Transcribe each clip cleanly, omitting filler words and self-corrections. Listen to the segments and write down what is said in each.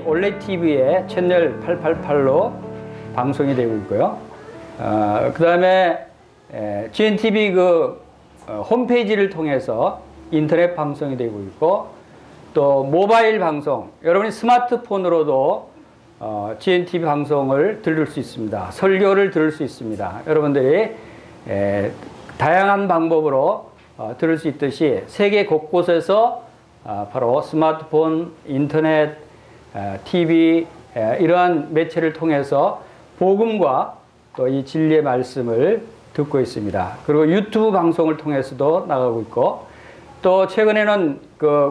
올레 TV에 채널 888로 방송이 되고 있고요. 그 다음에 GNTV 홈페이지를 통해서 인터넷 방송이 되고 있고, 또 모바일 방송, 여러분이 스마트폰으로도 GNTV 방송을 들을 수 있습니다. 설교를 들을 수 있습니다. 여러분들이 다양한 방법으로 들을 수 있듯이 세계 곳곳에서 바로 스마트폰, 인터넷, TV 이러한 매체를 통해서 복음과 또 이 진리의 말씀을 듣고 있습니다. 그리고 유튜브 방송을 통해서도 나가고 있고, 또 최근에는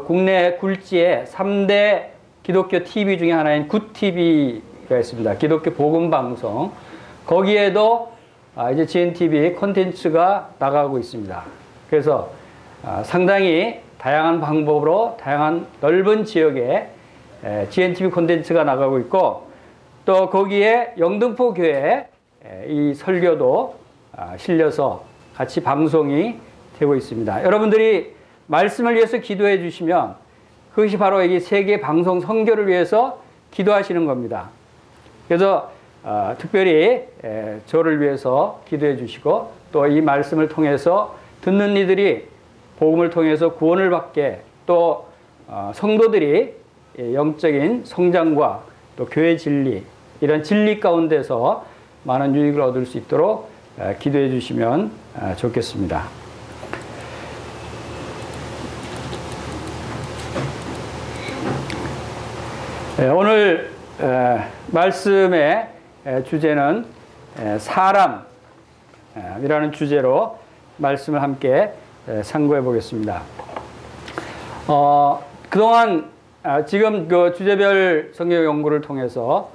국내 굴지의 3대 기독교 TV 중에 하나인 굿TV가 있습니다. 기독교 복음 방송. 거기에도 이제 GNTV 콘텐츠가 나가고 있습니다. 그래서 상당히 다양한 방법으로 다양한 넓은 지역에 GNTV 콘텐츠가 나가고 있고, 또 거기에 영등포 교회 이 설교도 실려서 같이 방송이 되고 있습니다. 여러분들이 말씀을 위해서 기도해 주시면 그것이 바로 이 세계 방송 선교를 위해서 기도하시는 겁니다. 그래서 특별히 저를 위해서 기도해 주시고, 또 이 말씀을 통해서 듣는 이들이 복음을 통해서 구원을 받게, 또 성도들이 영적인 성장과 또 교회 진리, 이런 진리 가운데서 많은 유익을 얻을 수 있도록 기도해 주시면 좋겠습니다. 오늘 말씀의 주제는 사람이라는 주제로 말씀을 함께 상고해 보겠습니다. 그동안 지금 주제별 성경 연구를 통해서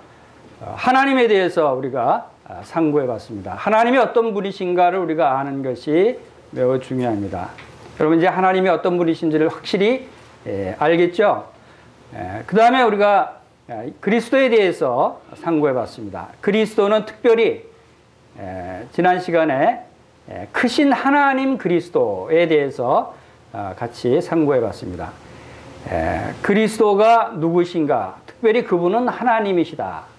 하나님에 대해서 우리가 상고해 봤습니다. 하나님이 어떤 분이신가를 우리가 아는 것이 매우 중요합니다. 여러분, 이제 하나님이 어떤 분이신지를 확실히 알겠죠? 그 다음에 우리가 그리스도에 대해서 상고해 봤습니다. 그리스도는 특별히 지난 시간에 크신 하나님 그리스도에 대해서 같이 상고해 봤습니다. 그리스도가 누구신가? 특별히 그분은 하나님이시다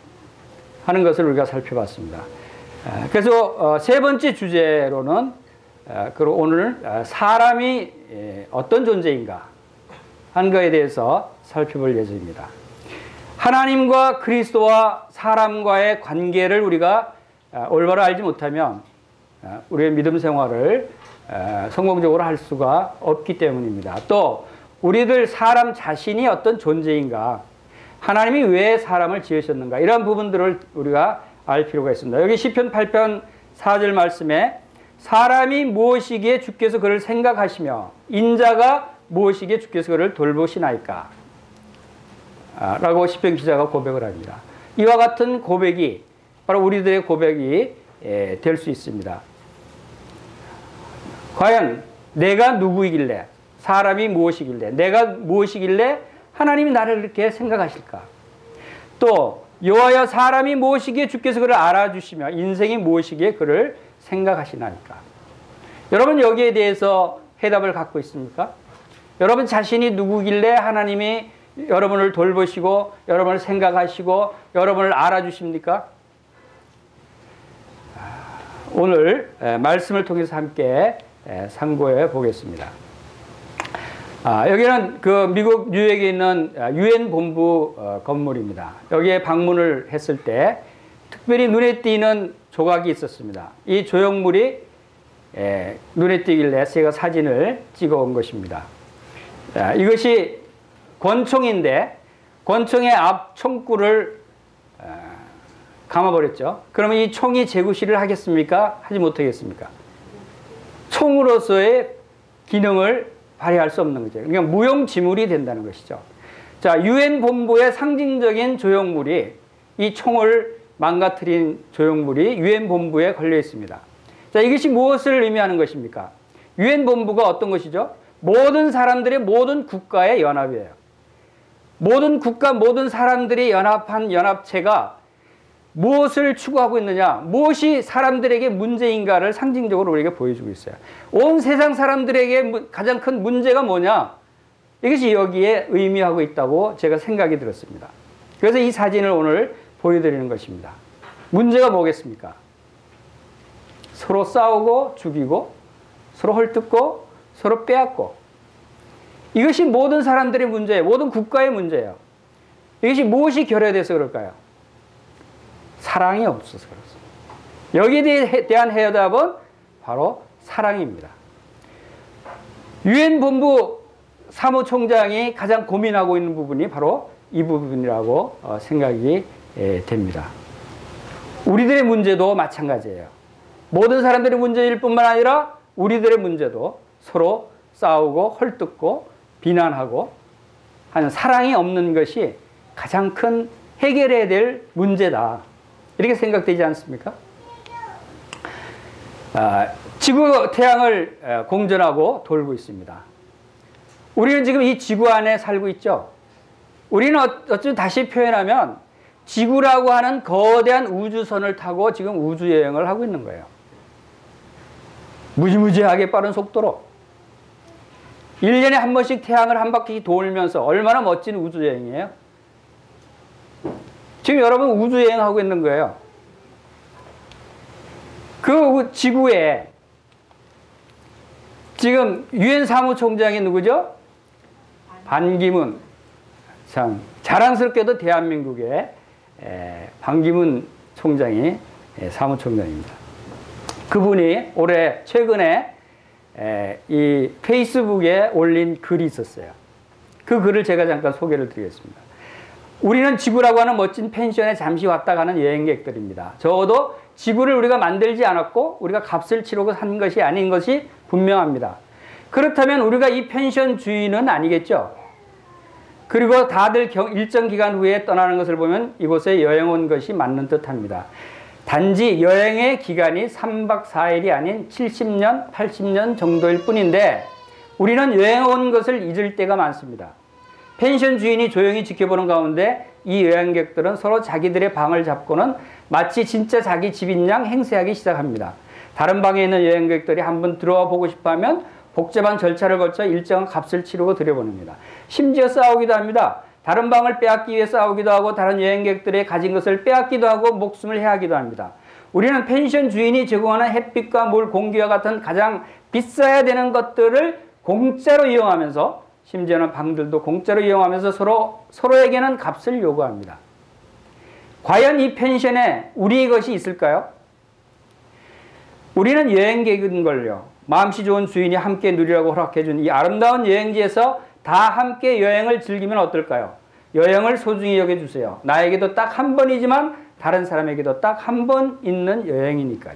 하는 것을 우리가 살펴봤습니다. 그래서 세 번째 주제로는 그리고 오늘 사람이 어떤 존재인가 하는 것에 대해서 살펴볼 예정입니다. 하나님과 그리스도와 사람과의 관계를 우리가 올바로 알지 못하면 우리의 믿음 생활을 성공적으로 할 수가 없기 때문입니다. 또 우리들 사람 자신이 어떤 존재인가, 하나님이 왜 사람을 지으셨는가, 이런 부분들을 우리가 알 필요가 있습니다. 여기 시편 8편 4절 말씀에 사람이 무엇이기에 주께서 그를 생각하시며 인자가 무엇이기에 주께서 그를 돌보시나이까 라고 시편 기자가 고백을 합니다. 이와 같은 고백이 바로 우리들의 고백이 될 수 있습니다. 과연 내가 누구이길래, 사람이 무엇이길래, 내가 무엇이길래 하나님이 나를 이렇게 생각하실까? 또 여호와여 사람이 무엇이기에 주께서 그를 알아주시며 인생이 무엇이기에 그를 생각하시나이까? 여러분, 여기에 대해서 해답을 갖고 있습니까? 여러분 자신이 누구길래 하나님이 여러분을 돌보시고 여러분을 생각하시고 여러분을 알아주십니까? 오늘 말씀을 통해서 함께 상고해 보겠습니다. 여기는 미국 뉴욕에 있는 유엔 본부 건물입니다. 여기에 방문을 했을 때 특별히 눈에 띄는 조각이 있었습니다. 이 조형물이 눈에 띄길래 제가 사진을 찍어 온 것입니다. 이것이 권총인데 권총의 앞 총구를 감아버렸죠. 그러면 이 총이 제구시를 하겠습니까? 하지 못하겠습니까? 총으로서의 기능을 발휘할 수 없는 거죠. 그러니까 무용지물이 된다는 것이죠. 자, 유엔 본부의 상징적인 조형물이, 이 총을 망가뜨린 조형물이 유엔 본부에 걸려 있습니다. 자, 이것이 무엇을 의미하는 것입니까? 유엔 본부가 어떤 것이죠? 모든 사람들의 모든 국가의 연합이에요. 모든 국가, 모든 사람들이 연합한 연합체가 무엇을 추구하고 있느냐, 무엇이 사람들에게 문제인가를 상징적으로 우리에게 보여주고 있어요. 온 세상 사람들에게 가장 큰 문제가 뭐냐, 이것이 여기에 의미하고 있다고 제가 생각이 들었습니다. 그래서 이 사진을 오늘 보여드리는 것입니다. 문제가 뭐겠습니까? 서로 싸우고 죽이고 서로 헐뜯고 서로 빼앗고, 이것이 모든 사람들의 문제예요. 모든 국가의 문제예요. 이것이 무엇이 결여돼서 그럴까요? 사랑이 없어서 그렇습니다. 여기에 대한 해답은 바로 사랑입니다. 유엔 본부 사무총장이 가장 고민하고 있는 부분이 바로 이 부분이라고 생각이 됩니다. 우리들의 문제도 마찬가지예요. 모든 사람들의 문제일 뿐만 아니라 우리들의 문제도 서로 싸우고 헐뜯고 비난하고 하는 사랑이 없는 것이 가장 큰 해결해야 될 문제다. 이렇게 생각되지 않습니까? 지구, 태양을 공전하고 돌고 있습니다. 우리는 지금 이 지구 안에 살고 있죠. 우리는 어쩌면 다시 표현하면 지구라고 하는 거대한 우주선을 타고 지금 우주여행을 하고 있는 거예요. 무지무지하게 빠른 속도로 1년에 한 번씩 태양을 한 바퀴 돌면서, 얼마나 멋진 우주여행이에요. 지금 여러분 우주여행하고 있는 거예요. 그 지구에 지금 유엔 사무총장이 누구죠? 반기문. 참 자랑스럽게도 대한민국의 반기문 총장이 사무총장입니다. 그분이 최근에 이 페이스북에 올린 글이 있었어요. 그 글을 제가 잠깐 소개를 드리겠습니다. 우리는 지구라고 하는 멋진 펜션에 잠시 왔다 가는 여행객들입니다. 적어도 지구를 우리가 만들지 않았고 우리가 값을 치르고 산 것이 아닌 것이 분명합니다. 그렇다면 우리가 이 펜션 주인은 아니겠죠? 그리고 다들 일정 기간 후에 떠나는 것을 보면 이곳에 여행 온 것이 맞는 듯합니다. 단지 여행의 기간이 3박 4일이 아닌 70년, 80년 정도일 뿐인데 우리는 여행 온 것을 잊을 때가 많습니다. 펜션 주인이 조용히 지켜보는 가운데 이 여행객들은 서로 자기들의 방을 잡고는 마치 진짜 자기 집인 양 행세하기 시작합니다. 다른 방에 있는 여행객들이 한번 들어와 보고 싶어하면 복잡한 절차를 거쳐 일정한 값을 치르고 들여보냅니다. 심지어 싸우기도 합니다. 다른 방을 빼앗기 위해 싸우기도 하고 다른 여행객들의 가진 것을 빼앗기도 하고 목숨을 해하기도 합니다. 우리는 pension 주인이 제공하는 햇빛과 물, 공기와 같은 가장 비싸야 되는 것들을 공짜로 이용하면서, 심지어는 방들도 공짜로 이용하면서 서로에게는 값을 요구합니다. 과연 이 펜션에 우리의 것이 있을까요? 우리는 여행객인 걸요. 마음씨 좋은 주인이 함께 누리라고 허락해준 이 아름다운 여행지에서 다 함께 여행을 즐기면 어떨까요? 여행을 소중히 여겨주세요. 나에게도 딱 한 번이지만 다른 사람에게도 딱 한 번 있는 여행이니까요.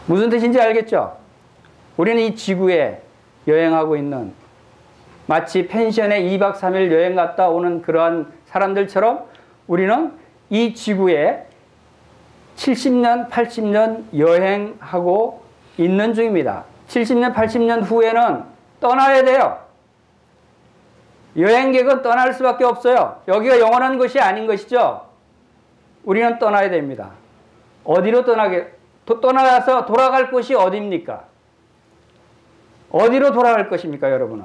무슨 뜻인지 알겠죠? 우리는 이 지구에 여행하고 있는, 마치 펜션에 2박 3일 여행 갔다 오는 그러한 사람들처럼 우리는 이 지구에 70년, 80년 여행하고 있는 중입니다. 70년, 80년 후에는 떠나야 돼요. 여행객은 떠날 수밖에 없어요. 여기가 영원한 것이 아닌 것이죠. 우리는 떠나야 됩니다. 어디로 떠나가서 돌아갈 곳이 어디입니까? 어디로 돌아갈 것입니까, 여러분은?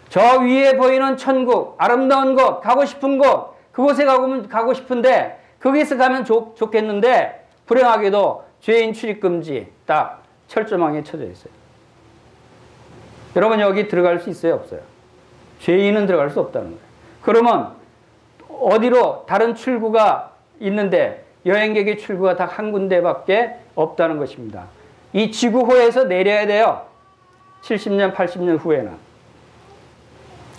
저 위에 보이는 천국, 아름다운 곳, 가고 싶은 곳, 그곳에 가고 싶은데, 거기서 가면 좋겠는데, 불행하게도 죄인 출입금지 딱 철조망에 쳐져 있어요. 여러분, 여기 들어갈 수 있어요, 없어요? 죄인은 들어갈 수 없다는 거예요. 그러면 어디로 다른 출구가 있는데 여행객의 출구가 딱 한 군데밖에 없다는 것입니다. 이 지구호에서 내려야 돼요. 70년, 80년 후에는.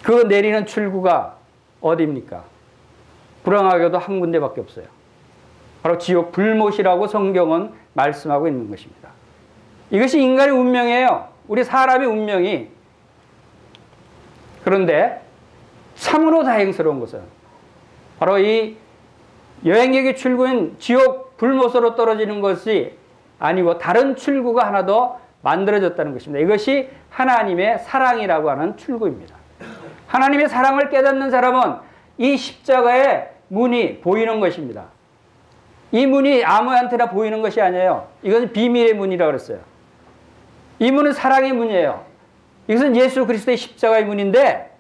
그 내리는 출구가 어디입니까? 불행하게도 한 군데밖에 없어요. 바로 지옥 불못이라고 성경은 말씀하고 있는 것입니다. 이것이 인간의 운명이에요. 우리 사람의 운명이. 그런데 참으로 다행스러운 것은 바로 이 여행객의 출구인 지옥 불못으로 떨어지는 것이 아니고 다른 출구가 하나 더 만들어졌다는 것입니다. 이것이 하나님의 사랑이라고 하는 출구입니다. 하나님의 사랑을 깨닫는 사람은 이 십자가의 문이 보이는 것입니다. 이 문이 아무한테나 보이는 것이 아니에요. 이것은 비밀의 문이라고 그랬어요. 이 문은 사랑의 문이에요. 이것은 예수 그리스도의 십자가의 문인데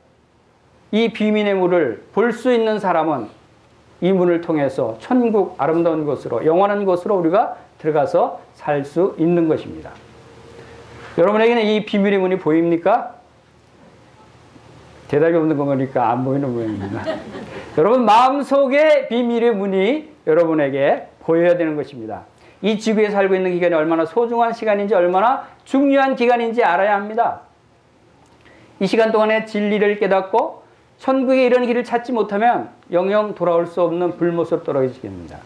이 비밀의 문을 볼 수 있는 사람은 이 문을 통해서 천국 아름다운 곳으로 영원한 곳으로 우리가 들어가서 살 수 있는 것입니다. 여러분에게는 이 비밀의 문이 보입니까? 대답이 없는 거 보니까 안 보이는 모양입니다. 여러분 마음속에 비밀의 문이 여러분에게 보여야 되는 것입니다. 이 지구에 살고 있는 기간이 얼마나 소중한 시간인지 얼마나 중요한 기간인지 알아야 합니다. 이 시간 동안에 진리를 깨닫고 천국에 이르는 길을 찾지 못하면 영영 돌아올 수 없는 불못으로 떨어지게 됩니다.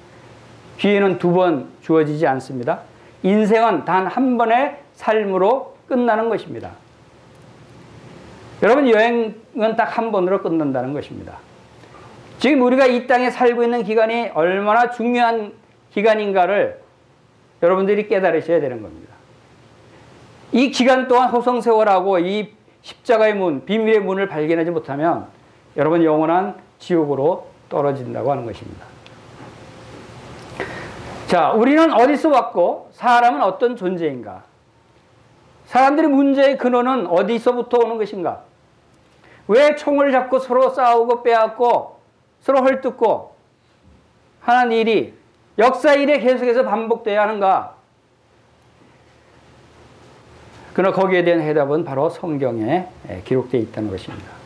기회는 두 번 주어지지 않습니다. 인생은 단 한 번의 삶으로 끝나는 것입니다. 여러분 여행은 딱 한 번으로 끝난다는 것입니다. 지금 우리가 이 땅에 살고 있는 기간이 얼마나 중요한 기간인가를 여러분들이 깨달으셔야 되는 겁니다. 이 기간 동안 호성세월하고 이 십자가의 문, 비밀의 문을 발견하지 못하면 여러분 영원한 지옥으로 떨어진다고 하는 것입니다. 자, 우리는 어디서 왔고 사람은 어떤 존재인가? 사람들의 문제의 근원은 어디서부터 오는 것인가? 왜 총을 잡고 서로 싸우고 빼앗고 서로 헐뜯고 하는 일이 역사 일에 계속해서 반복되어야 하는가? 그러나 거기에 대한 해답은 바로 성경에 기록되어 있다는 것입니다.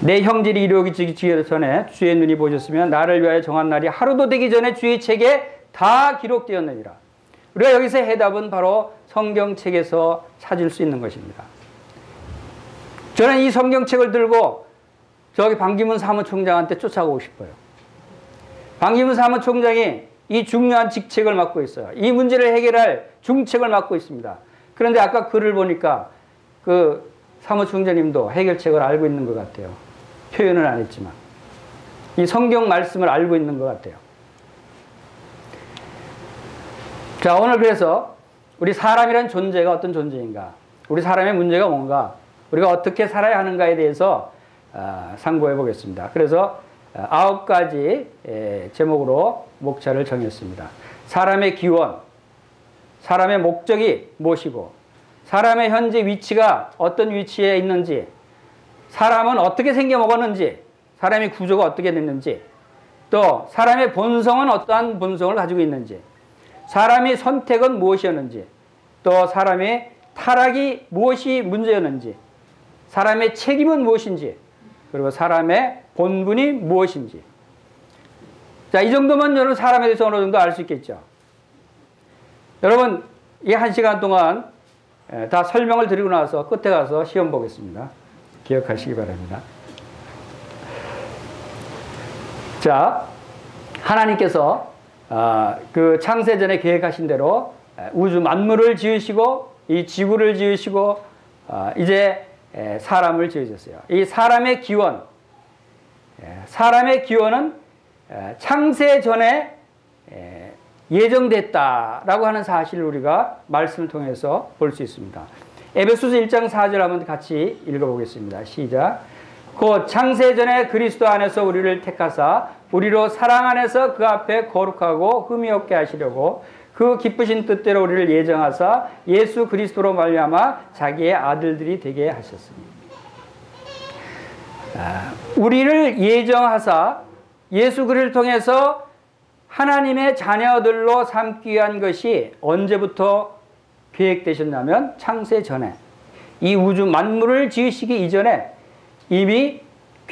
내 형질이 이루어지기 전에 주의 눈이 보셨으면 나를 위하여 정한 날이 하루도 되기 전에 주의 책에 다 기록되었느니라. 우리가 여기서 해답은 바로 성경책에서 찾을 수 있는 것입니다. 저는 이 성경책을 들고 저기 반기문 사무총장한테 쫓아가고 싶어요. 반기문 사무총장이 이 중요한 직책을 맡고 있어요. 이 문제를 해결할 중책을 맡고 있습니다. 그런데 아까 글을 보니까 그 사무총장님도 해결책을 알고 있는 것 같아요. 표현은 안 했지만. 이 성경 말씀을 알고 있는 것 같아요. 자, 오늘 그래서 우리 사람이란 존재가 어떤 존재인가? 우리 사람의 문제가 뭔가? 우리가 어떻게 살아야 하는가에 대해서 상고해 보겠습니다. 그래서 9가지 제목으로 목차를 정했습니다. 사람의 기원, 사람의 목적이 무엇이고, 사람의 현재 위치가 어떤 위치에 있는지, 사람은 어떻게 생겨 먹었는지, 사람의 구조가 어떻게 됐는지, 또 사람의 본성은 어떠한 본성을 가지고 있는지, 사람의 선택은 무엇이었는지, 또 사람의 타락이 무엇이 문제였는지, 사람의 책임은 무엇인지, 그리고 사람의 본분이 무엇인지. 자, 이 정도면 여러분 사람에 대해서 어느 정도 알 수 있겠죠. 여러분, 이 1시간 동안 다 설명을 드리고 나서 끝에 가서 시험 보겠습니다. 기억하시기 바랍니다. 자, 하나님께서 그 창세전에 계획하신 대로 우주 만물을 지으시고 이 지구를 지으시고 이제 사람을 지으셨어요. 이 사람의 기원, 사람의 기원은 창세전에 예정됐다라고 하는 사실을 우리가 말씀을 통해서 볼 수 있습니다. 에베소서 1장 4절 한번 같이 읽어보겠습니다. 시작. 곧 창세전에 그리스도 안에서 우리를 택하사 우리로 사랑 안에서 그 앞에 거룩하고 흠이 없게 하시려고 그 기쁘신 뜻대로 우리를 예정하사 예수 그리스도로 말미암아 자기의 아들들이 되게 하셨습니다. 우리를 예정하사 예수 그리스도를 통해서 하나님의 자녀들로 삼기 위한 것이 언제부터 계획되셨냐면 창세 전에, 이 우주 만물을 지으시기 이전에 이미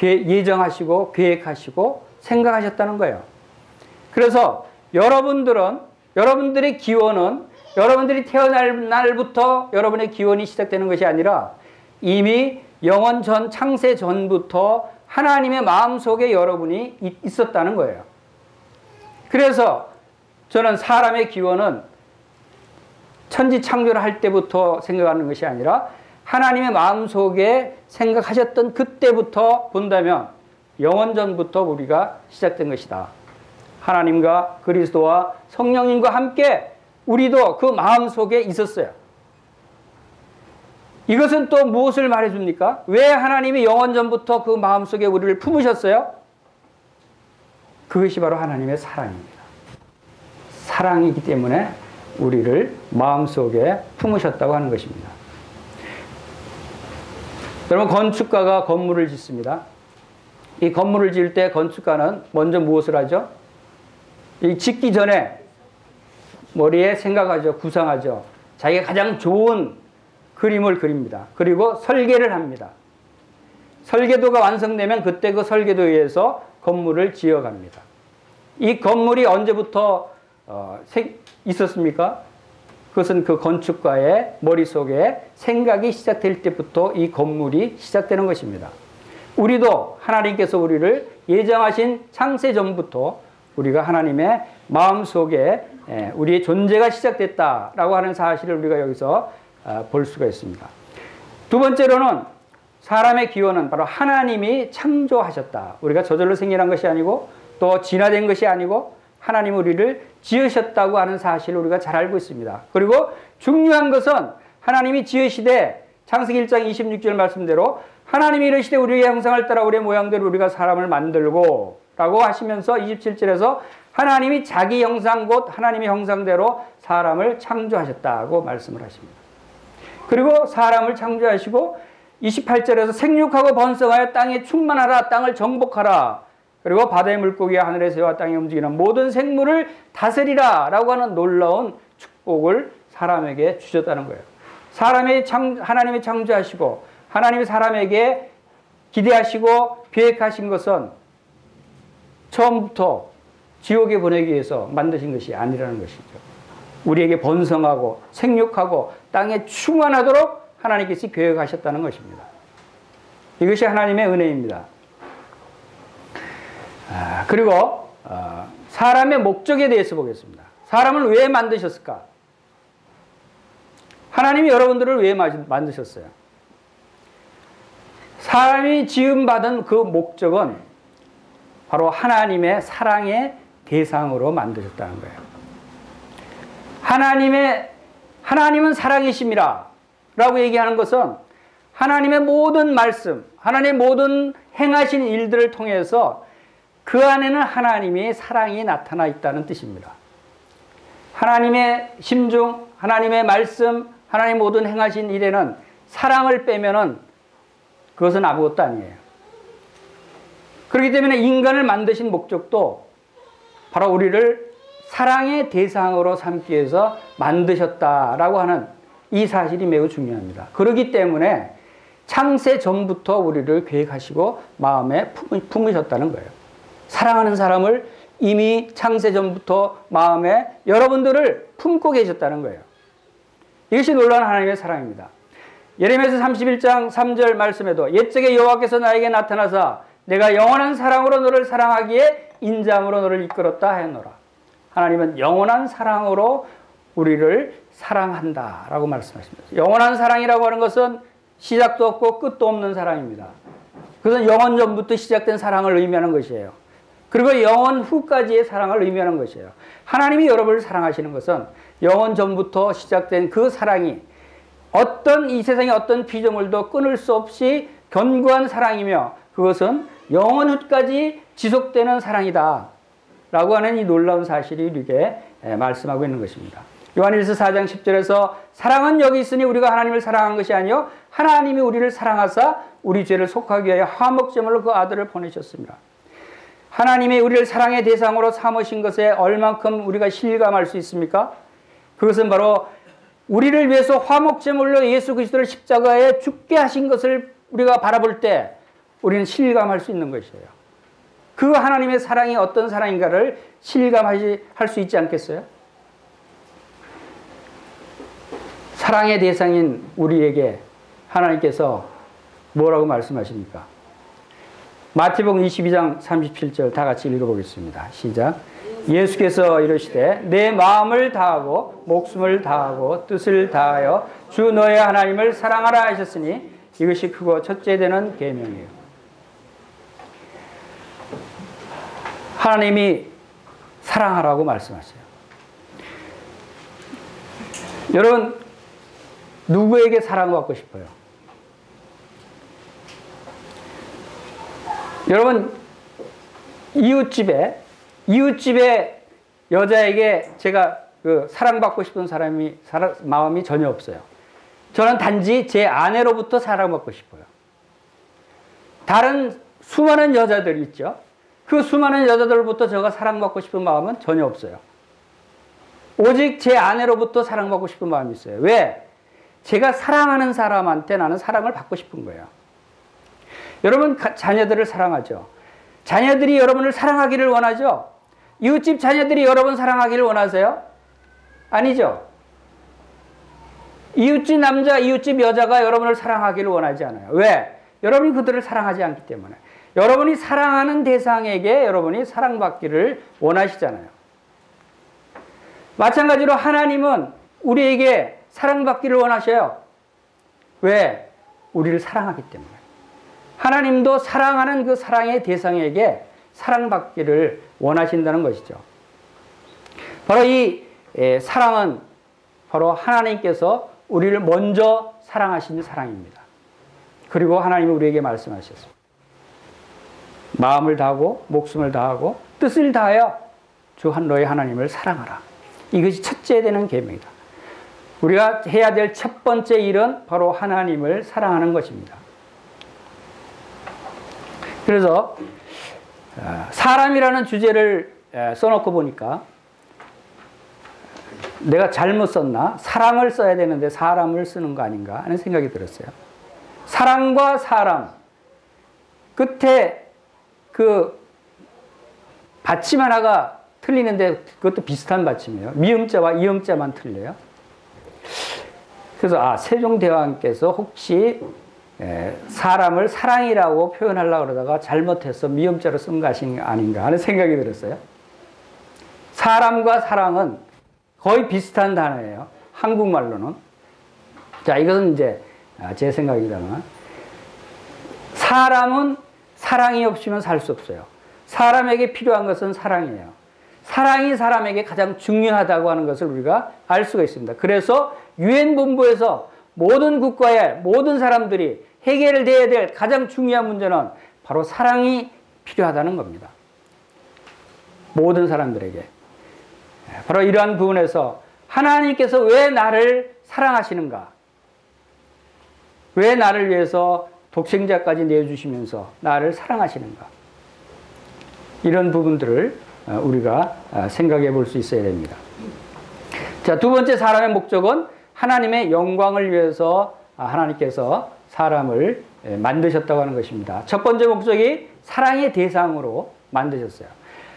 예정하시고 계획하시고 생각하셨다는 거예요. 그래서 여러분들의 기원은 여러분들이 태어날 날부터 여러분의 기원이 시작되는 것이 아니라 이미 영원 전 창세 전부터 하나님의 마음속에 여러분이 있었다는 거예요. 그래서 저는 사람의 기원은 천지 창조를 할 때부터 생각하는 것이 아니라 하나님의 마음속에 생각하셨던 그때부터 본다면 영원 전부터 우리가 시작된 것이다. 하나님과 그리스도와 성령님과 함께 우리도 그 마음속에 있었어요. 이것은 또 무엇을 말해줍니까? 왜 하나님이 영원 전부터 그 마음속에 우리를 품으셨어요? 그것이 바로 하나님의 사랑입니다. 사랑이기 때문에 우리를 마음속에 품으셨다고 하는 것입니다. 여러분, 건축가가 건물을 짓습니다. 이 건물을 지을 때 건축가는 먼저 무엇을 하죠? 이 짓기 전에 머리에 생각하죠. 구상하죠. 자기가 가장 좋은 그림을 그립니다. 그리고 설계를 합니다. 설계도가 완성되면 그때 그 설계도에 의해서 건물을 지어갑니다. 이 건물이 언제부터 있었습니까? 그것은 그 건축가의 머릿속에 생각이 시작될 때부터 이 건물이 시작되는 것입니다. 우리도 하나님께서 우리를 예정하신 창세 전부터 우리가 하나님의 마음속에 우리의 존재가 시작됐다라고 하는 사실을 우리가 여기서 볼 수가 있습니다. 두 번째로는 사람의 기원은 바로 하나님이 창조하셨다. 우리가 저절로 생겨난 것이 아니고 또 진화된 것이 아니고 하나님 우리를 지으셨다고 하는 사실을 우리가 잘 알고 있습니다. 그리고 중요한 것은 하나님이 지으시되 창세기 1장 26절 말씀대로 하나님이 이르시되 우리의 형상을 따라 우리의 모양대로 우리가 사람을 만들고 라고 하시면서 27절에서 하나님이 자기 형상 곧 하나님의 형상대로 사람을 창조하셨다고 말씀을 하십니다. 그리고 사람을 창조하시고 28절에서 생육하고 번성하여 땅에 충만하라 땅을 정복하라 그리고 바다의 물고기와 하늘의 새와 땅에 움직이는 모든 생물을 다스리라 라고 하는 놀라운 축복을 사람에게 주셨다는 거예요. 하나님이 창조하시고 하나님이 사람에게 기대하시고 계획하신 것은 처음부터 지옥에 보내기 위해서 만드신 것이 아니라는 것이죠. 우리에게 번성하고 생육하고 땅에 충만하도록 하나님께서 계획하셨다는 것입니다. 이것이 하나님의 은혜입니다. 그리고 사람의 목적에 대해서 보겠습니다. 사람을 왜 만드셨을까? 하나님이 여러분들을 왜 만드셨어요? 사람이 지음받은 그 목적은 바로 하나님의 사랑의 대상으로 만드셨다는 거예요. 하나님은 사랑이심이라 라고 얘기하는 것은 하나님의 모든 말씀, 하나님의 모든 행하신 일들을 통해서 그 안에는 하나님의 사랑이 나타나 있다는 뜻입니다. 하나님의 심중, 하나님의 말씀, 하나님 모든 행하신 일에는 사랑을 빼면은 그것은 아무것도 아니에요. 그렇기 때문에 인간을 만드신 목적도 바로 우리를 사랑의 대상으로 삼기 위해서 만드셨다라고 하는 이 사실이 매우 중요합니다. 그렇기 때문에 창세 전부터 우리를 계획하시고 마음에 품으셨다는 거예요. 사랑하는 사람을 이미 창세 전부터 마음에 여러분들을 품고 계셨다는 거예요. 이것이 놀라운 하나님의 사랑입니다. 예레미야서 31장 3절 말씀에도 옛적에 여호와께서 나에게 나타나사 내가 영원한 사랑으로 너를 사랑하기에 인자함으로 너를 이끌었다 하였노라. 하나님은 영원한 사랑으로 우리를 사랑한다라고 말씀하십니다. 영원한 사랑이라고 하는 것은 시작도 없고 끝도 없는 사랑입니다. 그것은 영원 전부터 시작된 사랑을 의미하는 것이에요. 그리고 영원 후까지의 사랑을 의미하는 것이에요. 하나님이 여러분을 사랑하시는 것은 영원 전부터 시작된 그 사랑이 이 세상의 어떤 피조물도 끊을 수 없이 견고한 사랑이며 그것은 영원 후까지 지속되는 사랑이다 라고 하는 이 놀라운 사실이 우리에게 말씀하고 있는 것입니다. 요한일서 4장 10절에서 사랑은 여기 있으니 우리가 하나님을 사랑한 것이 아니요 하나님이 우리를 사랑하사 우리 죄를 속하기 위하여 화목제물로 그 아들을 보내셨습니다. 하나님이 우리를 사랑의 대상으로 삼으신 것에 얼만큼 우리가 실감할 수 있습니까? 그것은 바로 우리를 위해서 화목제물로 예수 그리스도를 십자가에 죽게 하신 것을 우리가 바라볼 때 우리는 실감할 수 있는 것이에요. 그 하나님의 사랑이 어떤 사랑인가를 실감할 수 있지 않겠어요? 사랑의 대상인 우리에게 하나님께서 뭐라고 말씀하십니까? 마태복음 22장 37절 다 같이 읽어보겠습니다. 시작. 예수께서 이르시되 내 마음을 다하고 목숨을 다하고 뜻을 다하여 주 너의 하나님을 사랑하라 하셨으니 이것이 크고 첫째 되는 계명이에요. 하나님이 사랑하라고 말씀하세요. 여러분 누구에게 사랑받고 싶어요? 여러분 이웃집에 여자에게 제가 사랑받고 싶은 마음이 전혀 없어요. 저는 단지 제 아내로부터 사랑받고 싶어요. 다른 수많은 여자들이 있죠. 그 수많은 여자들로부터 제가 사랑받고 싶은 마음은 전혀 없어요. 오직 제 아내로부터 사랑받고 싶은 마음이 있어요. 왜? 제가 사랑하는 사람한테 나는 사랑을 받고 싶은 거예요. 여러분 자녀들을 사랑하죠. 자녀들이 여러분을 사랑하기를 원하죠. 이웃집 자녀들이 여러분 사랑하기를 원하세요? 아니죠. 이웃집 남자, 이웃집 여자가 여러분을 사랑하기를 원하지 않아요. 왜? 여러분이 그들을 사랑하지 않기 때문에. 여러분이 사랑하는 대상에게 여러분이 사랑받기를 원하시잖아요. 마찬가지로 하나님은 우리에게 사랑받기를 원하셔요. 왜? 우리를 사랑하기 때문에. 하나님도 사랑하는 그 사랑의 대상에게 사랑받기를 원하신다는 것이죠. 바로 이 사랑은 바로 하나님께서 우리를 먼저 사랑하신 사랑입니다. 그리고 하나님은 우리에게 말씀하셨습니다. 마음을 다하고 목숨을 다하고 뜻을 다하여 주 너의 하나님을 사랑하라. 이것이 첫째 되는 계명이다. 우리가 해야 될 첫 번째 일은 바로 하나님을 사랑하는 것입니다. 그래서 사람이라는 주제를 써놓고 보니까 내가 잘못 썼나? 사랑을 써야 되는데 사람을 쓰는 거 아닌가 하는 생각이 들었어요. 사랑과 사람 끝에 그 받침 하나가 틀리는데 그것도 비슷한 받침이에요. 미음자와 이음자만 틀려요. 그래서 세종대왕께서 혹시 사람을 사랑이라고 표현하려고 그러다가 잘못해서 미음자로 쓴 것이 아닌가 하는 생각이 들었어요. 사람과 사랑은 거의 비슷한 단어예요. 한국말로는. 자, 이것은 이제 제 생각이다만 사람은 사랑이 없이는 살 수 없어요. 사람에게 필요한 것은 사랑이에요. 사랑이 사람에게 가장 중요하다고 하는 것을 우리가 알 수가 있습니다. 그래서 유엔 본부에서 모든 국가의 모든 사람들이 해결돼야 될 가장 중요한 문제는 바로 사랑이 필요하다는 겁니다. 모든 사람들에게. 바로 이러한 부분에서 하나님께서 왜 나를 사랑하시는가? 왜 나를 위해서 독생자까지 내어주시면서 나를 사랑하시는가? 이런 부분들을 우리가 생각해 볼 수 있어야 됩니다. 자, 두 번째 사람의 목적은 하나님의 영광을 위해서 하나님께서 사람을 만드셨다고 하는 것입니다. 첫 번째 목적이 사랑의 대상으로 만드셨어요.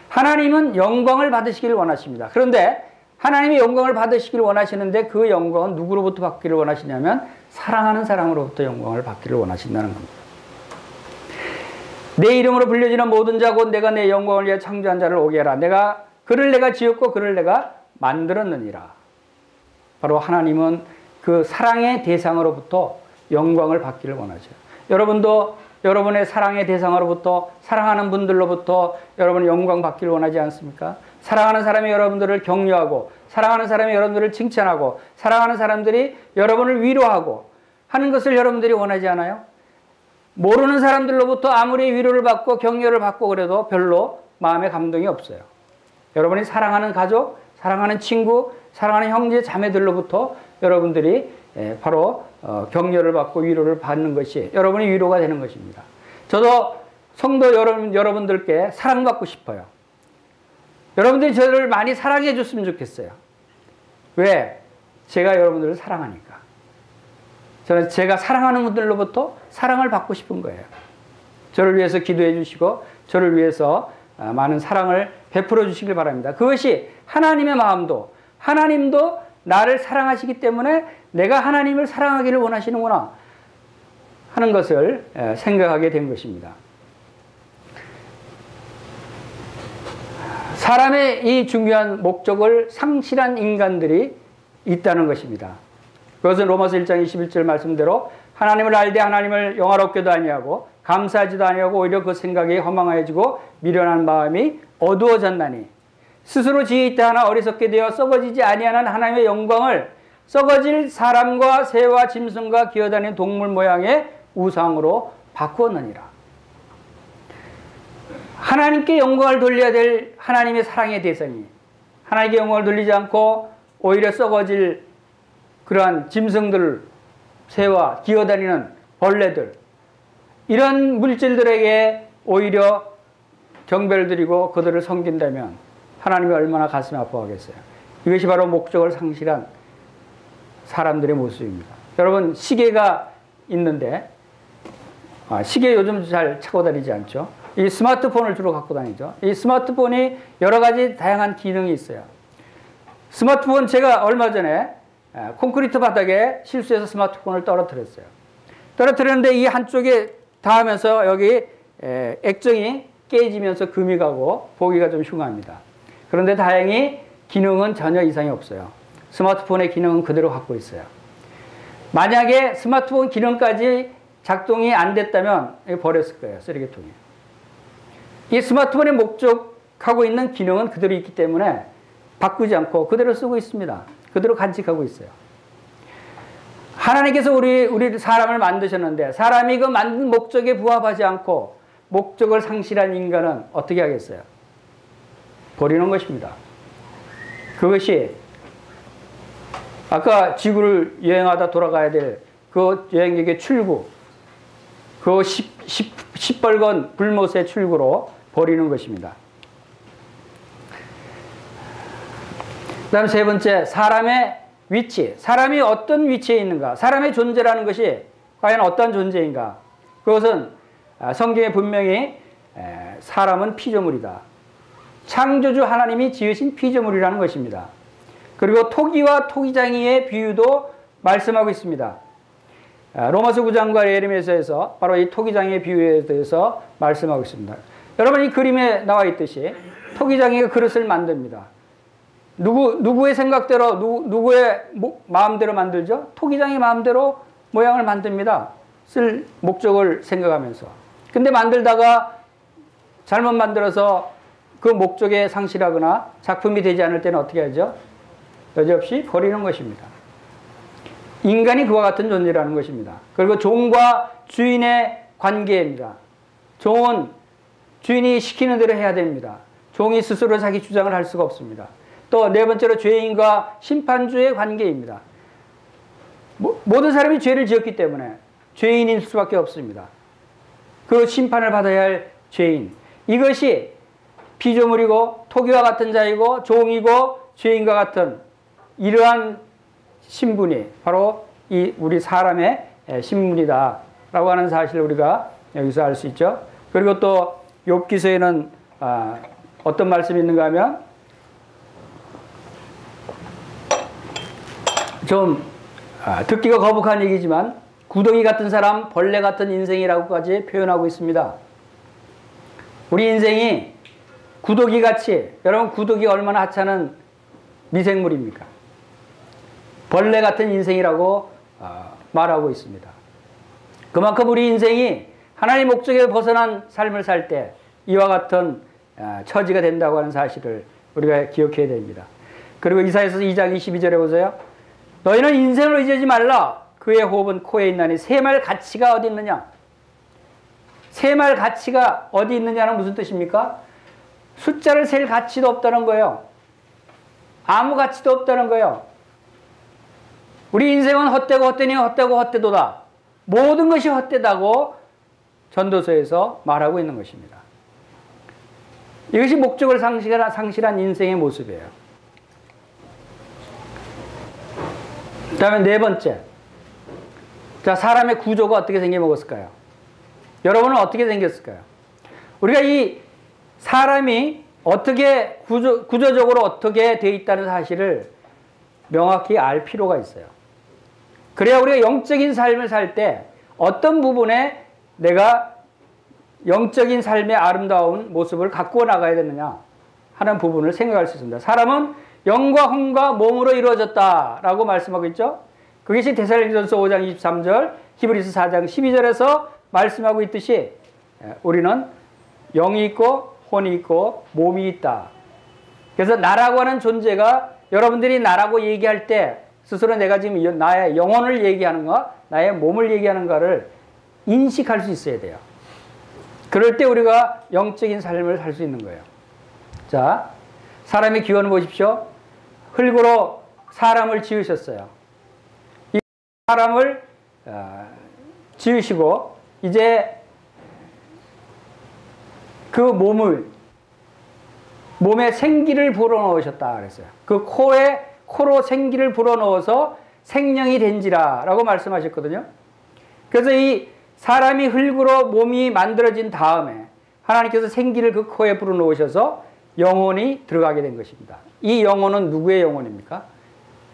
하나님은 영광을 받으시기를 원하십니다. 그런데 하나님의 영광을 받으시기를 원하시는데 그 영광은 누구로부터 받기를 원하시냐면 사랑하는 사람으로부터 영광을 받기를 원하신다는 겁니다. 내 이름으로 불려지는 모든 자 곧 내가 내 영광을 위해 창조한 자를 오게 하라. 그를 내가 지었고 그를 내가 만들었느니라. 바로 하나님은 그 사랑의 대상으로부터 영광을 받기를 원하죠. 여러분도 여러분의 사랑의 대상으로부터 사랑하는 분들로부터 여러분의 영광 받기를 원하지 않습니까? 사랑하는 사람이 여러분들을 격려하고 사랑하는 사람이 여러분들을 칭찬하고 사랑하는 사람들이 여러분을 위로하고 하는 것을 여러분들이 원하지 않아요? 모르는 사람들로부터 아무리 위로를 받고 격려를 받고 그래도 별로 마음에 감동이 없어요. 여러분이 사랑하는 가족, 사랑하는 친구, 사랑하는 형제, 자매들로부터 여러분들이 바로 격려를 받고 위로를 받는 것이 여러분의 위로가 되는 것입니다. 저도 성도 여러분들께 사랑받고 싶어요. 여러분들이 저를 많이 사랑해 줬으면 좋겠어요. 왜? 제가 여러분들을 사랑하니까. 저는 제가 사랑하는 분들로부터 사랑을 받고 싶은 거예요. 저를 위해서 기도해 주시고 저를 위해서 많은 사랑을 베풀어 주시길 바랍니다. 그것이 하나님의 마음도 하나님도 나를 사랑하시기 때문에 내가 하나님을 사랑하기를 원하시는구나 하는 것을 생각하게 된 것입니다. 사람의 이 중요한 목적을 상실한 인간들이 있다는 것입니다. 그것은 로마서 1장 21절 말씀대로 하나님을 알되 하나님을 영화롭게도 아니하고 감사하지도 아니하고 오히려 그 생각이 허망해지고 미련한 마음이 어두워졌나니 스스로 지혜 있다 하나 어리석게 되어 썩어지지 아니하는 하나님의 영광을 썩어질 사람과 새와 짐승과 기어다니는 동물 모양의 우상으로 바꾸었느니라. 하나님께 영광을 돌려야 될 하나님의 사랑의 대상이 하나님께 영광을 돌리지 않고 오히려 썩어질 그러한 짐승들, 새와 기어다니는 벌레들 이런 물질들에게 오히려 경배를 드리고 그들을 섬긴다면 하나님이 얼마나 가슴이 아파하겠어요. 이것이 바로 목적을 상실한 사람들의 모습입니다. 여러분, 시계가 있는데 시계 요즘 잘 차고 다니지 않죠? 이 스마트폰을 주로 갖고 다니죠. 이 스마트폰이 여러 가지 다양한 기능이 있어요. 스마트폰, 제가 얼마 전에 콘크리트 바닥에 실수해서 스마트폰을 떨어뜨렸어요. 떨어뜨렸는데 이 한쪽에 닿으면서 여기 액정이 깨지면서 금이 가고 보기가 좀 흉합니다. 그런데 다행히 기능은 전혀 이상이 없어요. 스마트폰의 기능은 그대로 갖고 있어요. 만약에 스마트폰 기능까지 작동이 안 됐다면 버렸을 거예요. 쓰레기통에. 이 스마트폰의 목적하고 있는 기능은 그대로 있기 때문에 바꾸지 않고 그대로 쓰고 있습니다. 그대로 간직하고 있어요. 하나님께서 우리 사람을 만드셨는데 사람이 그 만든 목적에 부합하지 않고 목적을 상실한 인간은 어떻게 하겠어요? 버리는 것입니다. 그것이 아까 지구를 여행하다 돌아가야 될 그 여행객의 출구, 그 시뻘건 불못의 출구로 버리는 것입니다. 그 다음 세 번째, 사람의 위치. 사람이 어떤 위치에 있는가? 사람의 존재라는 것이 과연 어떤 존재인가? 그것은 성경에 분명히 사람은 피조물이다. 창조주 하나님이 지으신 피조물이라는 것입니다. 그리고 토기와 토기장이의 비유도 말씀하고 있습니다. 로마서 9장과 예레미야서에서 바로 이 토기장이의 비유에 대해서 말씀하고 있습니다. 여러분, 이 그림에 나와 있듯이 토기장이가 그릇을 만듭니다. 누구의 생각대로, 누구의 마음대로 만들죠? 토기장이 마음대로 모양을 만듭니다. 쓸 목적을 생각하면서. 근데 만들다가 잘못 만들어서 그 목적에 상실하거나 작품이 되지 않을 때는 어떻게 하죠? 여지없이 버리는 것입니다. 인간이 그와 같은 존재라는 것입니다. 그리고 종과 주인의 관계입니다. 종은 주인이 시키는 대로 해야 됩니다. 종이 스스로 자기 주장을 할 수가 없습니다. 또 네 번째로 죄인과 심판주의 관계입니다. 모든 사람이 죄를 지었기 때문에 죄인일 수밖에 없습니다. 그 심판을 받아야 할 죄인. 이것이 피조물이고 토기와 같은 자이고 종이고 죄인과 같은 이러한 신분이 바로 이 우리 사람의 신분이다라고 하는 사실을 우리가 여기서 알 수 있죠. 그리고 또 욥기서에는 어떤 말씀이 있는가 하면 좀 듣기가 거북한 얘기지만 구더기 같은 사람, 벌레 같은 인생이라고까지 표현하고 있습니다. 우리 인생이 구더기같이, 여러분 구더기 얼마나 하찮은 미생물입니까? 벌레 같은 인생이라고 말하고 있습니다. 그만큼 우리 인생이 하나님의 목적에 벗어난 삶을 살 때 이와 같은 처지가 된다고 하는 사실을 우리가 기억해야 됩니다. 그리고 이사야서 2장 22절에 보세요. 너희는 인생을 의지하지 말라. 그의 호흡은 코에 있나니 셈할 가치가 어디 있느냐? 셈할 가치가 어디 있느냐는 무슨 뜻입니까? 숫자를 셀 가치도 없다는 거예요. 아무 가치도 없다는 거예요. 우리 인생은 헛되고 헛되니 헛되고 헛되도다. 모든 것이 헛되다고 전도서에서 말하고 있는 것입니다. 이것이 목적을 상실한 인생의 모습이에요. 그 다음에 네 번째. 자, 사람의 구조가 어떻게 생겨먹었을까요? 여러분은 어떻게 생겼을까요? 우리가 이 사람이 어떻게 구조적으로 어떻게 되어 있다는 사실을 명확히 알 필요가 있어요. 그래야 우리가 영적인 삶을 살 때 어떤 부분에 내가 영적인 삶의 아름다운 모습을 갖고 나가야 되느냐 하는 부분을 생각할 수 있습니다. 사람은 영과 혼과 몸으로 이루어졌다라고 말씀하고 있죠. 그것이 데살로니가전서 5장 23절, 히브리서 4장 12절에서 말씀하고 있듯이 우리는 영이 있고 혼이 있고 몸이 있다. 그래서 나라고 하는 존재가 여러분들이 나라고 얘기할 때 스스로 내가 지금 나의 영혼을 얘기하는가 나의 몸을 얘기하는가를 인식할 수 있어야 돼요. 그럴 때 우리가 영적인 삶을 살 수 있는 거예요. 자, 사람의 기원을 보십시오. 흙으로 사람을 지으셨어요. 이 사람을 지으시고 이제 그 몸에 생기를 불어넣으셨다 그랬어요. 그 코로 생기를 불어넣어서 생명이 된지라 라고 말씀하셨거든요. 그래서 이 사람이 흙으로 몸이 만들어진 다음에 하나님께서 생기를 그 코에 불어넣으셔서 영혼이 들어가게 된 것입니다. 이 영혼은 누구의 영혼입니까?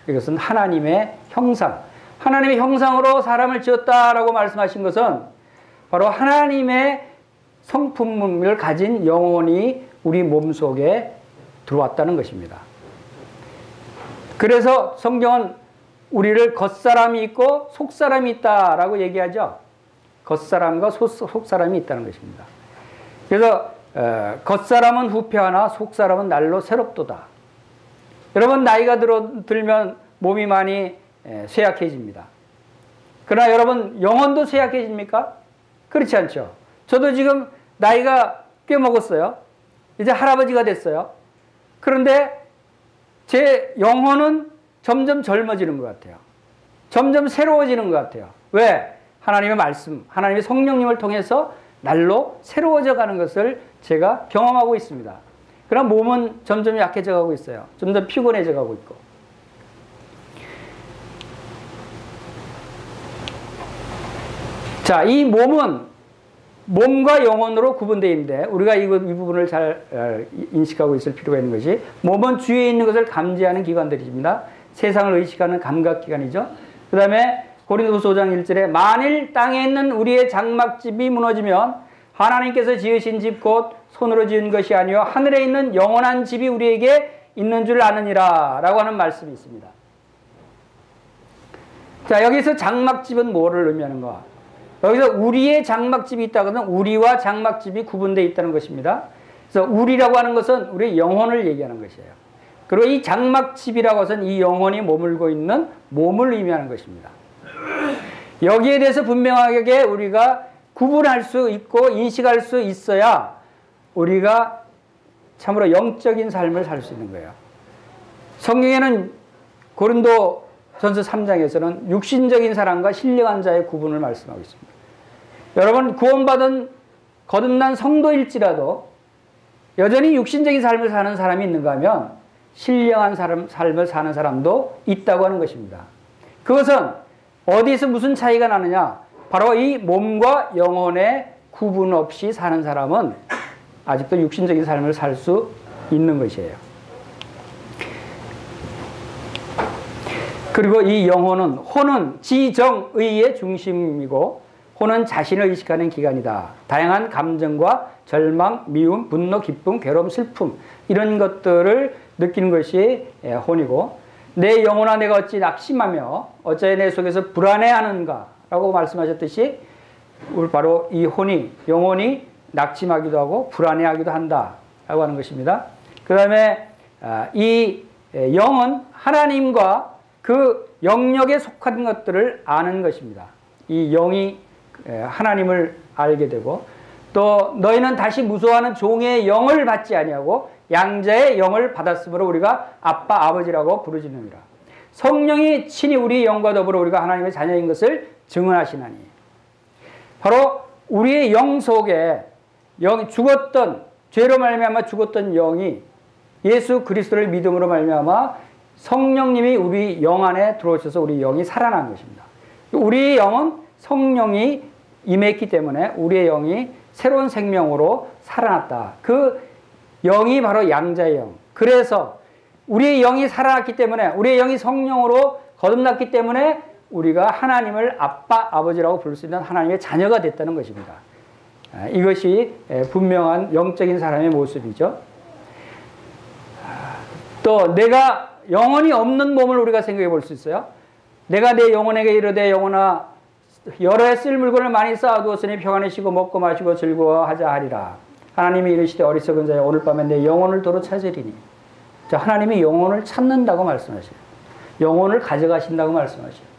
이것은 하나님의 형상. 하나님의 형상으로 사람을 지었다라고 말씀하신 것은 바로 하나님의 성품을 가진 영혼이 우리 몸속에 들어왔다는 것입니다. 그래서 성경은 우리를 겉사람이 있고 속사람이 있다라고 얘기하죠. 겉사람과 속사람이 있다는 것입니다. 그래서 겉사람은 후패하나 속사람은 날로 새롭도다. 여러분 나이가 들면 몸이 많이 쇠약해집니다. 그러나 여러분 영혼도 쇠약해집니까? 그렇지 않죠. 저도 지금 나이가 꽤 먹었어요. 이제 할아버지가 됐어요. 그런데 제 영혼은 점점 젊어지는 것 같아요. 점점 새로워지는 것 같아요. 왜? 하나님의 말씀, 하나님의 성령님을 통해서 날로 새로워져 가는 것을 제가 경험하고 있습니다. 그럼 몸은 점점 약해져 가고 있어요. 점점 피곤해져 가고 있고. 자, 이 몸은 몸과 영혼으로 구분되어 있는데 우리가 이 부분을 잘 인식하고 있을 필요가 있는 것이 몸은 주위에 있는 것을 감지하는 기관들입니다. 세상을 의식하는 감각기관이죠. 그 다음에 고린도후서 5장 1절에 만일 땅에 있는 우리의 장막집이 무너지면 하나님께서 지으신 집 곧 손으로 지은 것이 아니요 하늘에 있는 영원한 집이 우리에게 있는 줄 아느니라 라고 하는 말씀이 있습니다. 자, 여기서 장막집은 뭐를 의미하는가? 여기서 우리의 장막집이 있다고는 우리와 장막집이 구분되어 있다는 것입니다. 그래서 우리라고 하는 것은 우리의 영혼을 얘기하는 것이에요. 그리고 이 장막집이라고 해서는 이 영혼이 머물고 있는 몸을 의미하는 것입니다. 여기에 대해서 분명하게 우리가 구분할 수 있고 인식할 수 있어야 우리가 참으로 영적인 삶을 살 수 있는 거예요. 성경에는 고린도전서 3장에서는 육신적인 사람과 신령한 자의 구분을 말씀하고 있습니다. 여러분 구원받은 거듭난 성도일지라도 여전히 육신적인 삶을 사는 사람이 있는가 하면 신령한 삶을 사는 사람도 있다고 하는 것입니다. 그것은 어디서 무슨 차이가 나느냐? 바로 이 몸과 영혼의 구분 없이 사는 사람은 아직도 육신적인 삶을 살 수 있는 것이에요. 그리고 이 영혼은 혼은 지정의의 중심이고 혼은 자신을 의식하는 기관이다. 다양한 감정과 절망, 미움, 분노, 기쁨, 괴로움, 슬픔 이런 것들을 느끼는 것이 혼이고 내 영혼아 내가 어찌 낙심하며 어찌 내 속에서 불안해하는가 라고 말씀하셨듯이 바로 이 영혼이 낙심하기도 하고 불안해하기도 한다 라고 하는 것입니다. 그 다음에 이 영은 하나님과 그 영역에 속한 것들을 아는 것입니다. 이 영이 하나님을 알게 되고 또 너희는 다시 무서워하는 종의 영을 받지 아니하고 양자의 영을 받았으므로 우리가 아빠 아버지라고 부르짖느니라. 성령이 친히 우리 영과 더불어 우리가 하나님의 자녀인 것을 증언하시나니 바로 우리의 영 속에 죽었던 죄로 말미암아 죽었던 영이 예수 그리스도를 믿음으로 말미암아 성령님이 우리 영 안에 들어오셔서 우리 영이 살아난 것입니다. 우리의 영은 성령이 임했기 때문에 우리의 영이 새로운 생명으로 살아났다. 그 영이 바로 양자의 영. 그래서 우리의 영이 살아났기 때문에 우리의 영이 성령으로 거듭났기 때문에 우리가 하나님을 아빠, 아버지라고 부를 수 있는 하나님의 자녀가 됐다는 것입니다. 이것이 분명한 영적인 사람의 모습이죠. 또 내가 영혼이 없는 몸을 우리가 생각해 볼 수 있어요. 내가 내 영혼에게 이르되 영혼아 여러 해 쓸 물건을 많이 쌓아두었으니 평안히 쉬고 먹고 마시고 즐거워하자 하리라. 하나님이 이르시되 어리석은 자여 오늘 밤에 내 영혼을 도로 찾으리니. 자, 하나님이 영혼을 찾는다고 말씀하셔요. 영혼을 가져가신다고 말씀하셔요.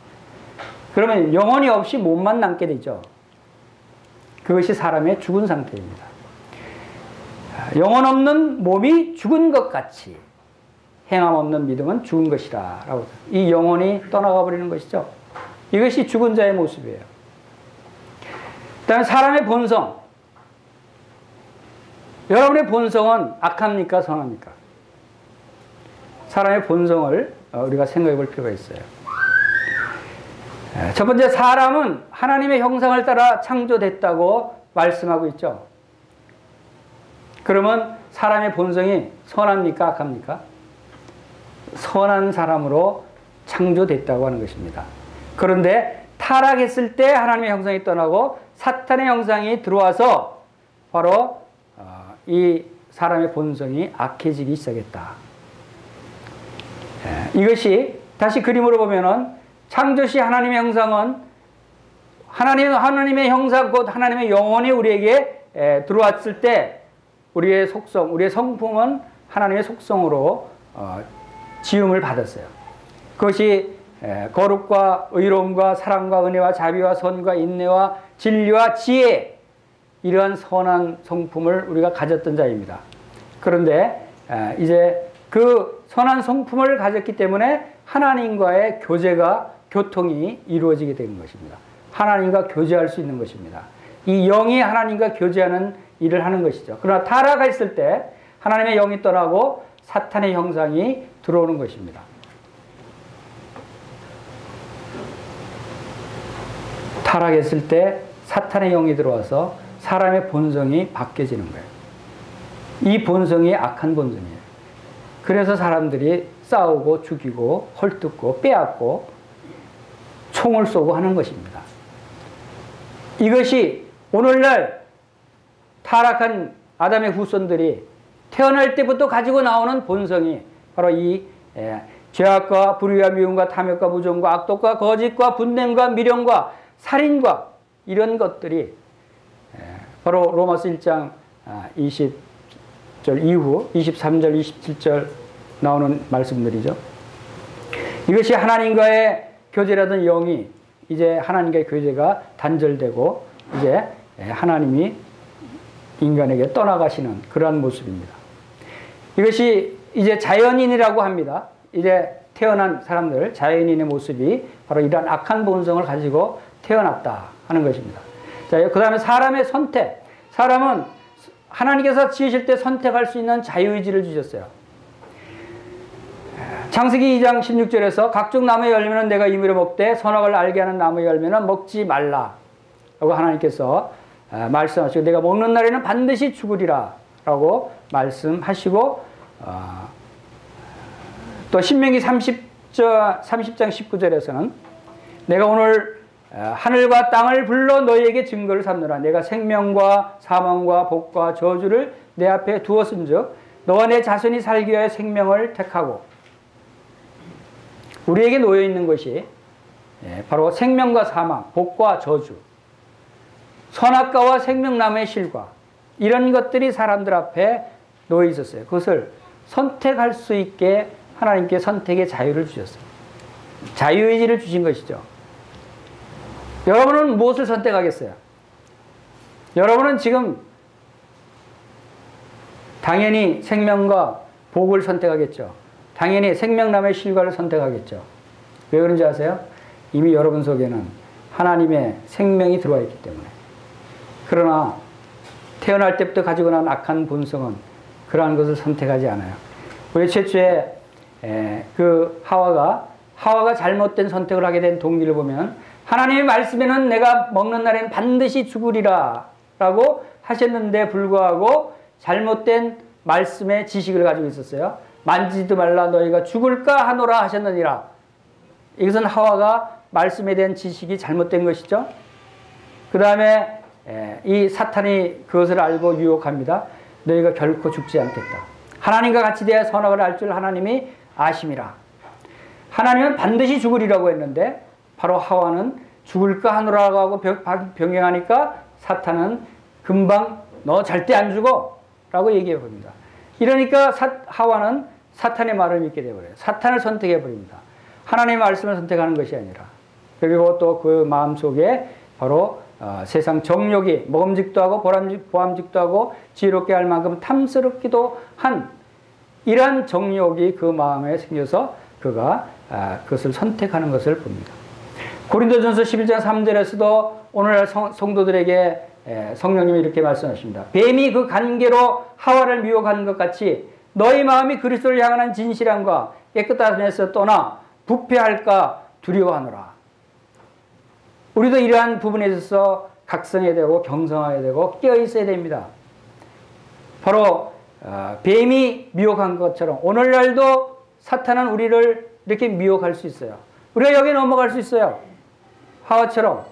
그러면 영혼이 없이 몸만 남게 되죠. 그것이 사람의 죽은 상태입니다. 영혼 없는 몸이 죽은 것 같이 행함 없는 믿음은 죽은 것이라 라고. 이 영혼이 떠나가 버리는 것이죠. 이것이 죽은 자의 모습이에요. 그다음에 사람의 본성. 여러분의 본성은 악합니까? 선합니까? 사람의 본성을 우리가 생각해 볼 필요가 있어요. 첫 번째, 사람은 하나님의 형상을 따라 창조됐다고 말씀하고 있죠. 그러면 사람의 본성이 선합니까? 악합니까? 선한 사람으로 창조됐다고 하는 것입니다. 그런데 타락했을 때 하나님의 형상이 떠나고 사탄의 형상이 들어와서 바로 이 사람의 본성이 악해지기 시작했다. 이것이 다시 그림으로 보면은 창조시 하나님의 형상은 하나님의 형상 곧 하나님의 영혼이 우리에게 들어왔을 때 우리의 속성, 우리의 성품은 하나님의 속성으로 지음을 받았어요. 그것이 거룩과 의로움과 사랑과 은혜와 자비와 선과 인내와 진리와 지혜, 이러한 선한 성품을 우리가 가졌던 자입니다. 그런데 이제 그 선한 성품을 가졌기 때문에 하나님과의 교통이 이루어지게 된 것입니다. 하나님과 교제할 수 있는 것입니다. 이 영이 하나님과 교제하는 일을 하는 것이죠. 그러나 타락했을 때 하나님의 영이 떠나고 사탄의 형상이 들어오는 것입니다. 타락했을 때 사탄의 영이 들어와서 사람의 본성이 바뀌어지는 거예요. 이 본성이 악한 본성이에요. 그래서 사람들이 싸우고 죽이고 헐뜯고 빼앗고 총을 쏘고 하는 것입니다. 이것이 오늘날 타락한 아담의 후손들이 태어날 때부터 가지고 나오는 본성이 바로 이 죄악과 불의와 미움과 탐욕과 무정과 악독과 거짓과 분냄과 미련과 살인과 이런 것들이 바로 로마서 1장 20절 이후 23절 27절 나오는 말씀들이죠. 이것이 하나님과의 교제라던 영이 이제 하나님과의 교제가 단절되고 이제 하나님이 인간에게 떠나가시는 그러한 모습입니다. 이것이 이제 자연인이라고 합니다. 이제 태어난 사람들, 자연인의 모습이 바로 이러한 악한 본성을 가지고 태어났다 하는 것입니다. 자, 그 다음에 사람의 선택. 사람은 하나님께서 지으실 때 선택할 수 있는 자유의지를 주셨어요. 창세기 2장 16절에서 각종 나무의 열매는 내가 임의로 먹되 선악을 알게 하는 나무의 열매는 먹지 말라 라고 하나님께서 말씀하시고 내가 먹는 날에는 반드시 죽으리라 라고 말씀하시고 또 신명기 30장 19절에서는 내가 오늘 하늘과 땅을 불러 너희에게 증거를 삼노라. 내가 생명과 사망과 복과 저주를 내 앞에 두었은즉 너와 내 자손이 살기 위하여 생명을 택하고, 우리에게 놓여 있는 것이 바로 생명과 사망, 복과 저주, 선악과와 생명나무의 실과, 이런 것들이 사람들 앞에 놓여 있었어요. 그것을 선택할 수 있게 하나님께 선택의 자유를 주셨어요. 자유의지를 주신 것이죠. 여러분은 무엇을 선택하겠어요? 여러분은 지금 당연히 생명과 복을 선택하겠죠. 당연히 생명나무의 실과를 선택하겠죠. 왜 그런지 아세요? 이미 여러분 속에는 하나님의 생명이 들어와 있기 때문에. 그러나 태어날 때부터 가지고 난 악한 본성은 그러한 것을 선택하지 않아요. 우리 최초에 그 하와가 잘못된 선택을 하게 된 동기를 보면 하나님의 말씀에는 내가 먹는 날에는 반드시 죽으리라 라고 하셨는데 불구하고 잘못된 말씀의 지식을 가지고 있었어요. 만지지도 말라 너희가 죽을까 하노라 하셨느니라. 이것은 하와가 말씀에 대한 지식이 잘못된 것이죠. 그 다음에 이 사탄이 그것을 알고 유혹합니다. 너희가 결코 죽지 않겠다. 하나님과 같이 대하여 선악을 알 줄 하나님이 아심이라. 하나님은 반드시 죽으리라고 했는데 바로 하와는 죽을까 하노라고 하고 변경하니까 사탄은 금방 너 절대 안 죽어 라고 얘기해 버립니다. 이러니까 하와는 사탄의 말을 믿게 되어버려요. 사탄을 선택해 버립니다. 하나님의 말씀을 선택하는 것이 아니라. 그리고 또 그 마음속에 바로 세상 정욕이 먹음직도 하고 보암직도 하고 지혜롭게 할 만큼 탐스럽기도 한 이러한 정욕이 그 마음에 생겨서 그가 그것을 선택하는 것을 봅니다. 고린도전서 11장 3절에서도 오늘날 성도들에게 성령님이 이렇게 말씀하십니다. 뱀이 그 간계로 하와를 미혹한 것 같이 너희 마음이 그리스도를 향하는 진실함과 깨끗함에서 떠나 부패할까 두려워하노라. 우리도 이러한 부분에 있어서 각성해야 되고 경성해야 되고 깨어 있어야 됩니다. 바로 뱀이 미혹한 것처럼 오늘날도 사탄은 우리를 이렇게 미혹할 수 있어요. 우리가 여기 넘어갈 수 있어요. 하와처럼.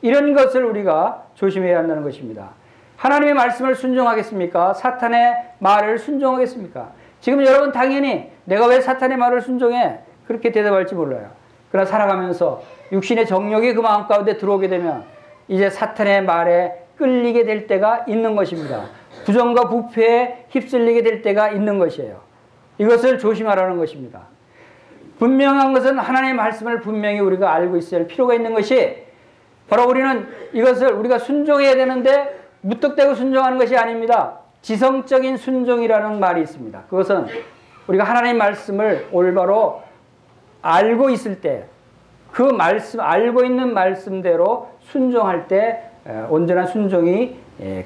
이런 것을 우리가 조심해야 한다는 것입니다. 하나님의 말씀을 순종하겠습니까? 사탄의 말을 순종하겠습니까? 지금 여러분 당연히 내가 왜 사탄의 말을 순종해? 그렇게 대답할지 몰라요. 그러나 살아가면서 육신의 정욕이 그 마음 가운데 들어오게 되면 이제 사탄의 말에 끌리게 될 때가 있는 것입니다. 부정과 부패에 휩쓸리게 될 때가 있는 것이에요. 이것을 조심하라는 것입니다. 분명한 것은 하나님의 말씀을 분명히 우리가 알고 있어야 할 필요가 있는 것이 바로 우리는 이것을 우리가 순종해야 되는데 무턱대고 순종하는 것이 아닙니다. 지성적인 순종이라는 말이 있습니다. 그것은 우리가 하나님의 말씀을 올바로 알고 있을 때 그 말씀, 알고 있는 말씀대로 순종할 때 온전한 순종이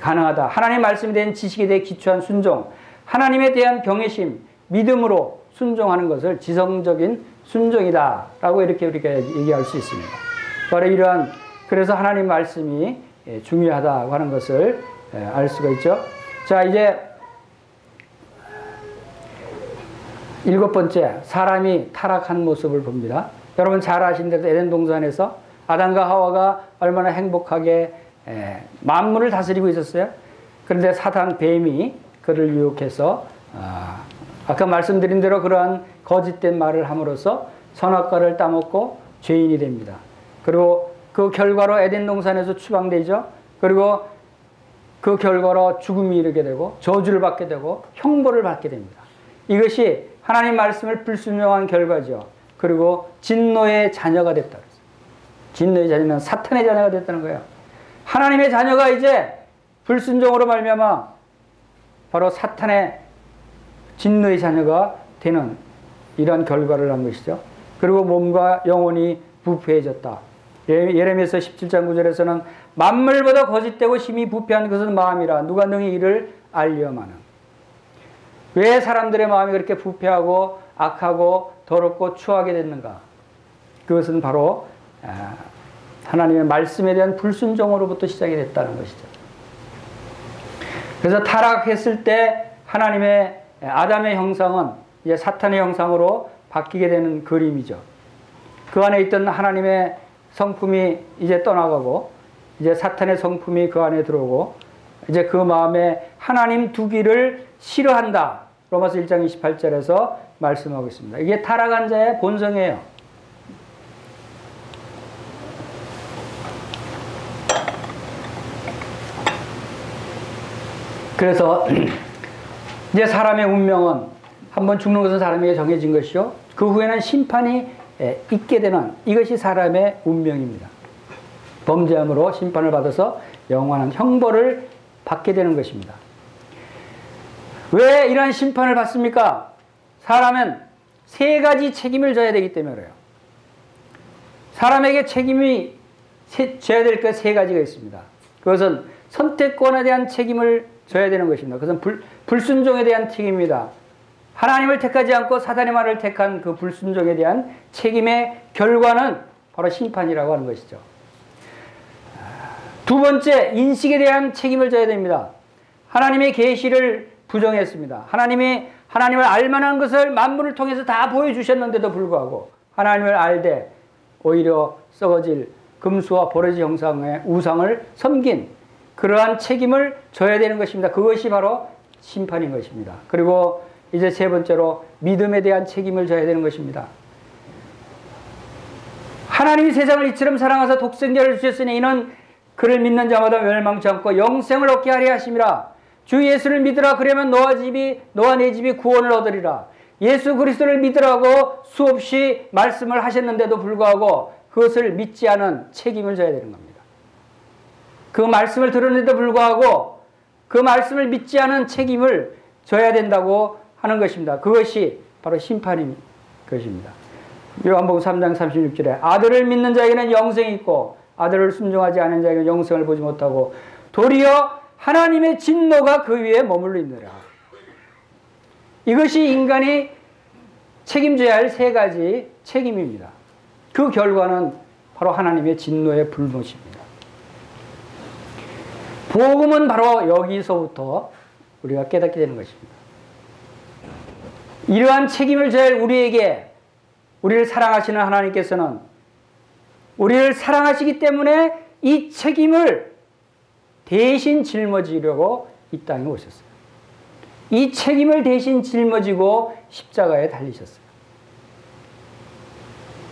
가능하다. 하나님의 말씀에 대한 지식에 대해 기초한 순종, 하나님에 대한 경외심, 믿음으로 순종하는 것을 지성적인 순종이다 라고 이렇게 우리가 얘기할 수 있습니다. 바로 이러한, 그래서 하나님 말씀이 중요하다고 하는 것을 알 수가 있죠. 자, 이제 7번째, 사람이 타락한 모습을 봅니다. 여러분 잘 아시는 대로 에덴 동산에서 아담과 하와가 얼마나 행복하게 만물을 다스리고 있었어요. 그런데 사탄 뱀이 그를 유혹해서 아까 말씀드린 대로 그러한 거짓된 말을 함으로써 선악과를 따먹고 죄인이 됩니다. 그리고 그 결과로 에덴 동산에서 추방되죠. 그리고 그 결과로 죽음이 이르게 되고 저주를 받게 되고 형벌을 받게 됩니다. 이것이 하나님 말씀을 불순종한 결과죠. 그리고 진노의 자녀가 됐다. 진노의 자녀는 사탄의 자녀가 됐다는 거예요. 하나님의 자녀가 이제 불순종으로 말미암아 바로 사탄의 진노의 자녀가 되는 이런 결과를 한 것이죠. 그리고 몸과 영혼이 부패해졌다. 예레미야서 17장 9절에서는 만물보다 거짓되고 심히 부패한 것은 마음이라 누가 능히 이를 알려마는. 왜 사람들의 마음이 그렇게 부패하고 악하고 더럽고 추하게 됐는가? 그것은 바로 하나님의 말씀에 대한 불순종으로부터 시작이 됐다는 것이죠. 그래서 타락했을 때 하나님의 아담의 형상은 이제 사탄의 형상으로 바뀌게 되는 그림이죠. 그 안에 있던 하나님의 성품이 이제 떠나가고 이제 사탄의 성품이 그 안에 들어오고 이제 그 마음에 하나님 두기를 싫어한다. 로마서 1장 28절에서 말씀하고 있습니다. 이게 타락한 자의 본성이에요. 그래서 이제 사람의 운명은 한번 죽는 것은 사람에게 정해진 것이요. 그 후에는 심판이 있게 되는 이것이 사람의 운명입니다. 범죄함으로 심판을 받아서 영원한 형벌을 받게 되는 것입니다. 왜 이러한 심판을 받습니까? 사람은 세 가지 책임을 져야 되기 때문에 그래요. 사람에게 책임이 져야 될 것 세 가지가 있습니다. 그것은 선택권에 대한 책임을 져야 되는 것입니다. 그것은 불순종에 대한 책임입니다. 하나님을 택하지 않고 사단의 말을 택한 그 불순종에 대한 책임의 결과는 바로 심판이라고 하는 것이죠. 두 번째, 인식에 대한 책임을 져야 됩니다. 하나님의 계시를 부정했습니다. 하나님을 알만한 것을 만물을 통해서 다 보여주셨는데도 불구하고 하나님을 알되 오히려 썩어질 금수와 보레지 형상의 우상을 섬긴 그러한 책임을 져야 되는 것입니다. 그것이 바로 심판인 것입니다. 그리고 이제 세 번째로 믿음에 대한 책임을 져야 되는 것입니다. 하나님이 세상을 이처럼 사랑하사 독생자를 주셨으니 이는 그를 믿는 자마다 멸망치 않고 영생을 얻게 하려 하심이라. 주 예수를 믿으라. 그러면 너와 내 집이 구원을 얻으리라. 예수 그리스도를 믿으라고 수없이 말씀을 하셨는데도 불구하고 그것을 믿지 않은 책임을 져야 되는 겁니다. 그 말씀을 들었는데도 불구하고 그 말씀을 믿지 않은 책임을 져야 된다고 하는 것입니다. 그것이 바로 심판인 것입니다. 요한복음 3장 36절에 아들을 믿는 자에게는 영생이 있고 아들을 순종하지 않은 자에게는 영생을 보지 못하고 도리어 하나님의 진노가 그 위에 머물러 있느라. 이것이 인간이 책임져야 할 세 가지 책임입니다. 그 결과는 바로 하나님의 진노의 불못입니다. 복음은 바로 여기서부터 우리가 깨닫게 되는 것입니다. 이러한 책임을 질 우리에게, 우리를 사랑하시는 하나님께서는 우리를 사랑하시기 때문에 이 책임을 대신 짊어지려고 이 땅에 오셨어요. 이 책임을 대신 짊어지고 십자가에 달리셨어요.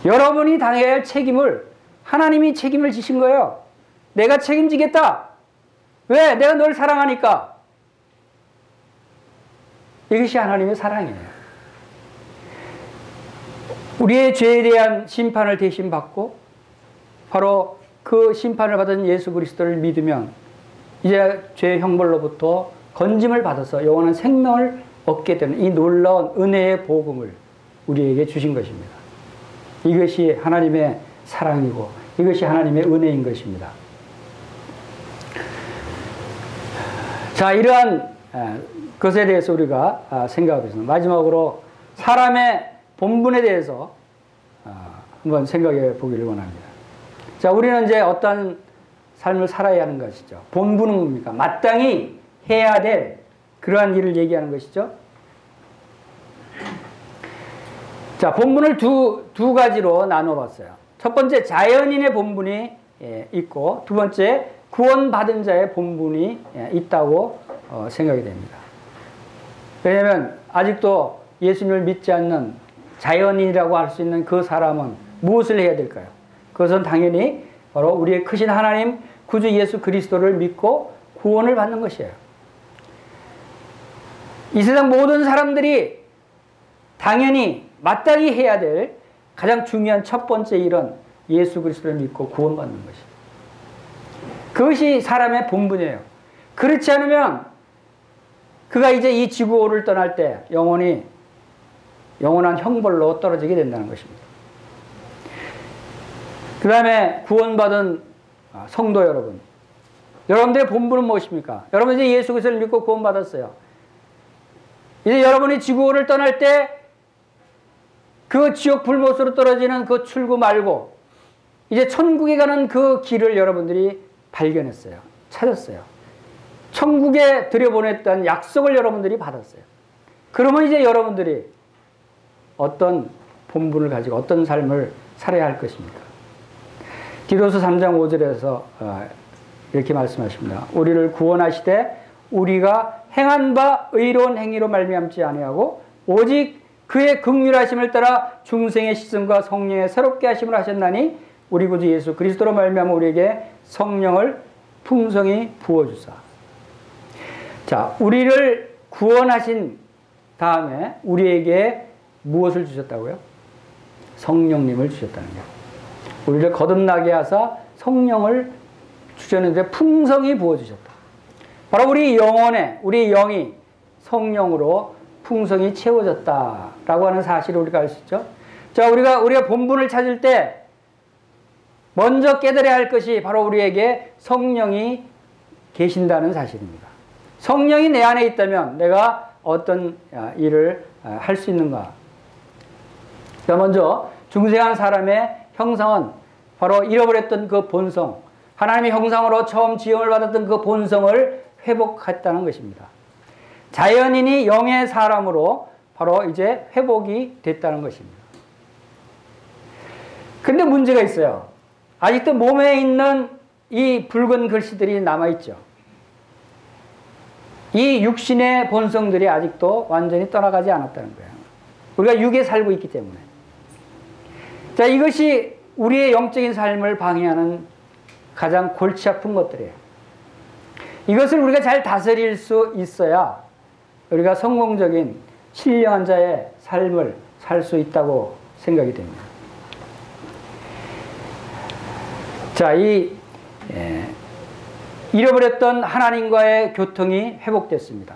여러분이 당해야 할 책임을 하나님이 책임을 지신 거예요. 내가 책임지겠다. 왜? 내가 널 사랑하니까. 이것이 하나님의 사랑이에요. 우리의 죄에 대한 심판을 대신 받고 바로 그 심판을 받은 예수 그리스도를 믿으면 이제 죄의 형벌로부터 건짐을 받아서 영원한 생명을 얻게 되는 이 놀라운 은혜의 복음을 우리에게 주신 것입니다. 이것이 하나님의 사랑이고 이것이 하나님의 은혜인 것입니다. 자, 이러한 것에 대해서 우리가 생각하겠습니다. 마지막으로 사람의 본분에 대해서 한번 생각해 보기를 원합니다. 자, 우리는 이제 어떤 삶을 살아야 하는 것이죠. 본분은 뭡니까? 마땅히 해야 될 그러한 일을 얘기하는 것이죠. 자, 본분을 두 가지로 나눠봤어요. 첫 번째, 자연인의 본분이 있고, 두 번째, 구원받은 자의 본분이 있다고 생각이 됩니다. 왜냐하면 아직도 예수님을 믿지 않는 자연인이라고 할 수 있는 그 사람은 무엇을 해야 될까요? 그것은 당연히 바로 우리의 크신 하나님 구주 예수 그리스도를 믿고 구원을 받는 것이에요. 이 세상 모든 사람들이 당연히 마땅히 해야 될 가장 중요한 첫 번째 일은 예수 그리스도를 믿고 구원받는 것입니다. 그것이 사람의 본분이에요. 그렇지 않으면 그가 이제 이 지구를 떠날 때 영원한 형벌로 떨어지게 된다는 것입니다. 그 다음에 구원받은 성도 여러분, 여러분들의 본분은 무엇입니까? 여러분 이제 예수 그리스도를 믿고 구원받았어요. 이제 여러분이 지구를 떠날 때 그 지옥 불못으로 떨어지는 그 출구 말고 이제 천국에 가는 그 길을 여러분들이 발견했어요. 찾았어요. 천국에 들여보냈던 약속을 여러분들이 받았어요. 그러면 이제 여러분들이 어떤 본분을 가지고 어떤 삶을 살아야 할 것입니까? 디도서 3장 5절에서 이렇게 말씀하십니다. 우리를 구원하시되 우리가 행한 바 의로운 행위로 말미암지 아니하고 오직 그의 긍휼하심을 따라 중생의 시즌과 성령의 새롭게 하심을 하셨나니 우리 구주 예수 그리스도로 말미암아 우리에게 성령을 풍성히 부어주사. 자, 우리를 구원하신 다음에 우리에게 무엇을 주셨다고요? 성령님을 주셨다는 거예요. 우리를 거듭나게 하사 성령을 주셨는데 풍성히 부어주셨다. 바로 우리 영혼에, 우리 영이 성령으로 풍성히 채워졌다라고 하는 사실을 우리가 알 수 있죠. 자, 우리가 본분을 찾을 때 먼저 깨달아야 할 것이 바로 우리에게 성령이 계신다는 사실입니다. 성령이 내 안에 있다면 내가 어떤 일을 할 수 있는가? 자, 먼저 중생한 사람의 형상은 바로 잃어버렸던 그 본성, 하나님의 형상으로 처음 지음을 받았던 그 본성을 회복했다는 것입니다. 자연인이 영의 사람으로 바로 이제 회복이 됐다는 것입니다. 근데 문제가 있어요. 아직도 몸에 있는 이 붉은 글씨들이 남아있죠. 이 육신의 본성들이 아직도 완전히 떠나가지 않았다는 거예요. 우리가 육에 살고 있기 때문에. 자, 이것이 우리의 영적인 삶을 방해하는 가장 골치 아픈 것들이에요. 이것을 우리가 잘 다스릴 수 있어야 우리가 성공적인 신령한 자의 삶을 살 수 있다고 생각이 됩니다. 자, 잃어버렸던 하나님과의 교통이 회복됐습니다.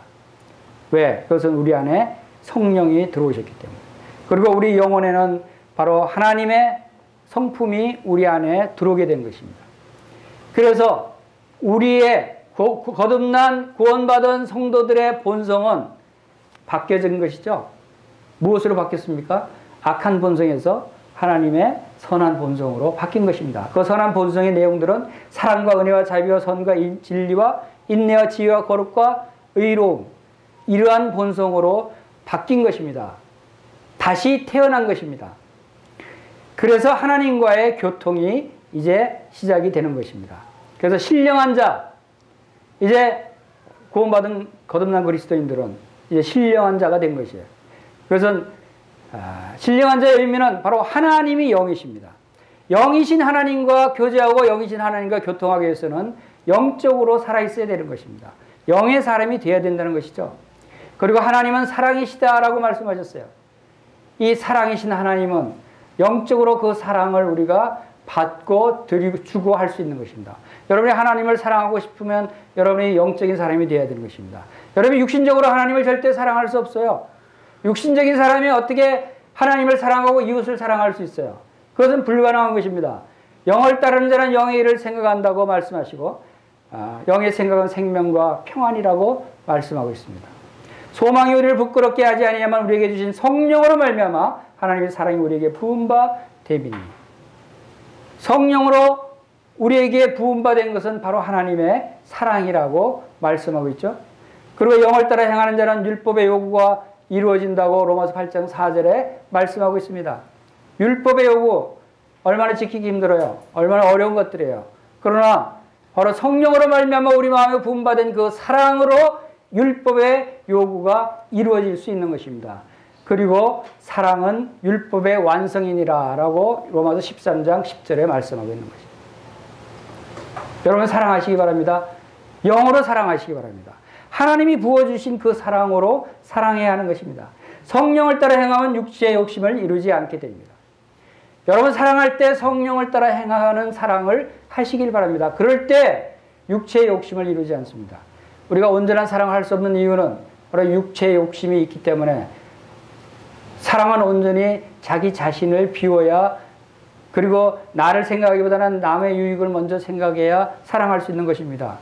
왜? 그것은 우리 안에 성령이 들어오셨기 때문에. 그리고 우리 영혼에는 바로 하나님의 성품이 우리 안에 들어오게 된 것입니다. 그래서 우리의 거듭난 구원받은 성도들의 본성은 바뀌어진 것이죠. 무엇으로 바뀌었습니까? 악한 본성에서 하나님의 선한 본성으로 바뀐 것입니다. 그 선한 본성의 내용들은 사랑과 은혜와 자비와 선과 진리와 인내와 지혜와 거룩과 의로움, 이러한 본성으로 바뀐 것입니다. 다시 태어난 것입니다. 그래서 하나님과의 교통이 이제 시작이 되는 것입니다. 그래서 신령한 자, 이제 구원받은 거듭난 그리스도인들은 이제 신령한 자가 된 것이에요. 그래서 신령한 자의 의미는 바로 하나님이 영이십니다. 영이신 하나님과 교제하고 영이신 하나님과 교통하기 위해서는 영적으로 살아있어야 되는 것입니다. 영의 사람이 되어야 된다는 것이죠. 그리고 하나님은 사랑이시다라고 말씀하셨어요. 이 사랑이신 하나님은 영적으로 그 사랑을 우리가 받고 드리고 주고 할 수 있는 것입니다. 여러분이 하나님을 사랑하고 싶으면 여러분이 영적인 사람이 되어야 되는 것입니다. 여러분이 육신적으로 하나님을 절대 사랑할 수 없어요. 육신적인 사람이 어떻게 하나님을 사랑하고 이웃을 사랑할 수 있어요? 그것은 불가능한 것입니다. 영을 따르는 자는 영의 일을 생각한다고 말씀하시고 영의 생각은 생명과 평안이라고 말씀하고 있습니다. 소망이 우리를 부끄럽게 하지 아니하면 우리에게 주신 성령으로 말미암아 하나님의 사랑이 우리에게 부은 바 됨이니, 성령으로 우리에게 부은 바 된 것은 바로 하나님의 사랑이라고 말씀하고 있죠. 그리고 영을 따라 행하는 자는 율법의 요구가 이루어진다고 로마서 8장 4절에 말씀하고 있습니다. 율법의 요구 얼마나 지키기 힘들어요. 얼마나 어려운 것들이에요. 그러나 바로 성령으로 말미암아 우리 마음에 부은 바 된 그 사랑으로 율법의 요구가 이루어질 수 있는 것입니다. 그리고 사랑은 율법의 완성이니라 라고 로마서 13장 10절에 말씀하고 있는 것입니다. 여러분 사랑하시기 바랍니다. 영으로 사랑하시기 바랍니다. 하나님이 부어주신 그 사랑으로 사랑해야 하는 것입니다. 성령을 따라 행하면 육체의 욕심을 이루지 않게 됩니다. 여러분 사랑할 때 성령을 따라 행하는 사랑을 하시길 바랍니다. 그럴 때 육체의 욕심을 이루지 않습니다. 우리가 온전한 사랑을 할 수 없는 이유는 바로 육체의 욕심이 있기 때문에, 사랑은 온전히 자기 자신을 비워야, 그리고 나를 생각하기보다는 남의 유익을 먼저 생각해야 사랑할 수 있는 것입니다.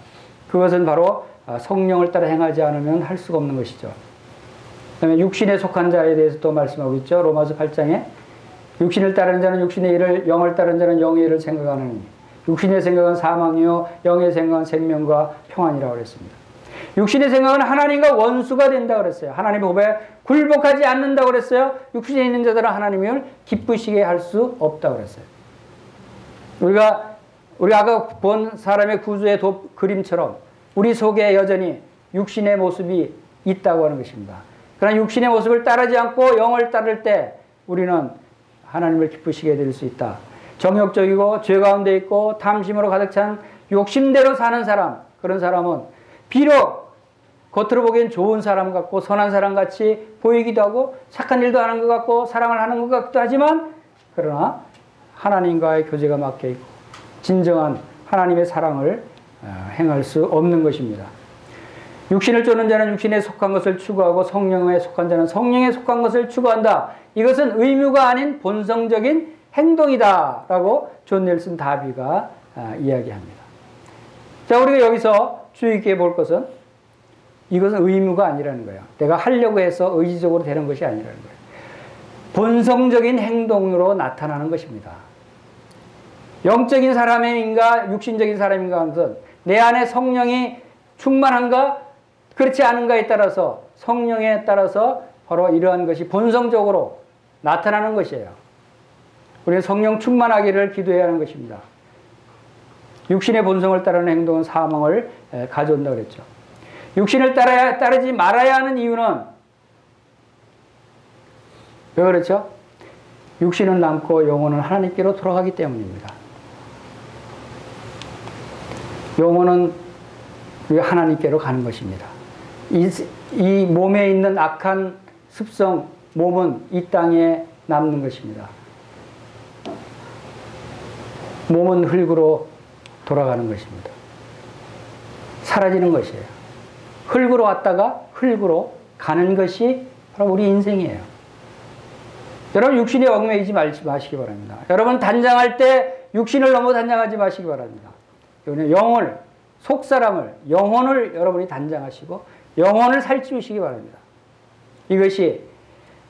그것은 바로 성령을 따라 행하지 않으면 할 수가 없는 것이죠. 그다음에 육신에 속한 자에 대해서 또 말씀하고 있죠. 로마서 8장에 육신을 따르는 자는 육신의 일을, 영을 따르는 자는 영의 일을 생각하느니 육신의 생각은 사망이요 영의 생각은 생명과 평안이라고 그랬습니다. 육신의 생각은 하나님과 원수가 된다고 그랬어요. 하나님 법에 굴복하지 않는다고 그랬어요. 육신에 있는 자들은 하나님을 기쁘시게 할 수 없다고 그랬어요. 우리가 아까 본 사람의 구주의 그림처럼 우리 속에 여전히 육신의 모습이 있다고 하는 것입니다. 그러나 육신의 모습을 따르지 않고 영을 따를 때 우리는 하나님을 기쁘시게 될 수 있다. 정욕적이고 죄 가운데 있고 탐심으로 가득 찬 욕심대로 사는 사람, 그런 사람은 비록 겉으로 보기엔 좋은 사람 같고 선한 사람 같이 보이기도 하고 착한 일도 하는 것 같고 사랑을 하는 것 같기도 하지만, 그러나 하나님과의 교제가 막혀있고 진정한 하나님의 사랑을 행할 수 없는 것입니다. 육신을 쫓는 자는 육신에 속한 것을 추구하고 성령에 속한 자는 성령에 속한 것을 추구한다. 이것은 의무가 아닌 본성적인 행동이다 라고 존 넬슨 다비가 이야기합니다. 자, 우리가 여기서 주의 깊게 볼 것은 이것은 의무가 아니라는 거예요. 내가 하려고 해서 의지적으로 되는 것이 아니라는 거예요. 본성적인 행동으로 나타나는 것입니다. 영적인 사람인가 육신적인 사람인가 하는 것은 내 안에 성령이 충만한가 그렇지 않은가에 따라서, 성령에 따라서 바로 이러한 것이 본성적으로 나타나는 것이에요. 우리는 성령 충만하기를 기도해야 하는 것입니다. 육신의 본성을 따르는 행동은 사망을 가져온다고 그랬죠. 육신을 따르지 말아야 하는 이유는 왜 그렇죠? 육신은 남고 영혼은 하나님께로 돌아가기 때문입니다. 영혼은 하나님께로 가는 것입니다. 이 몸에 있는 악한 습성, 몸은 이 땅에 남는 것입니다. 몸은 흙으로 돌아가는 것입니다. 사라지는 것이에요. 흙으로 왔다가 흙으로 가는 것이 바로 우리 인생이에요. 여러분 육신에 얽매이지 마시기 바랍니다. 여러분 단장할 때 육신을 너무 단장하지 마시기 바랍니다. 영을, 속사람을, 영혼을 여러분이 단장하시고 영혼을 살찌우시기 바랍니다. 이것이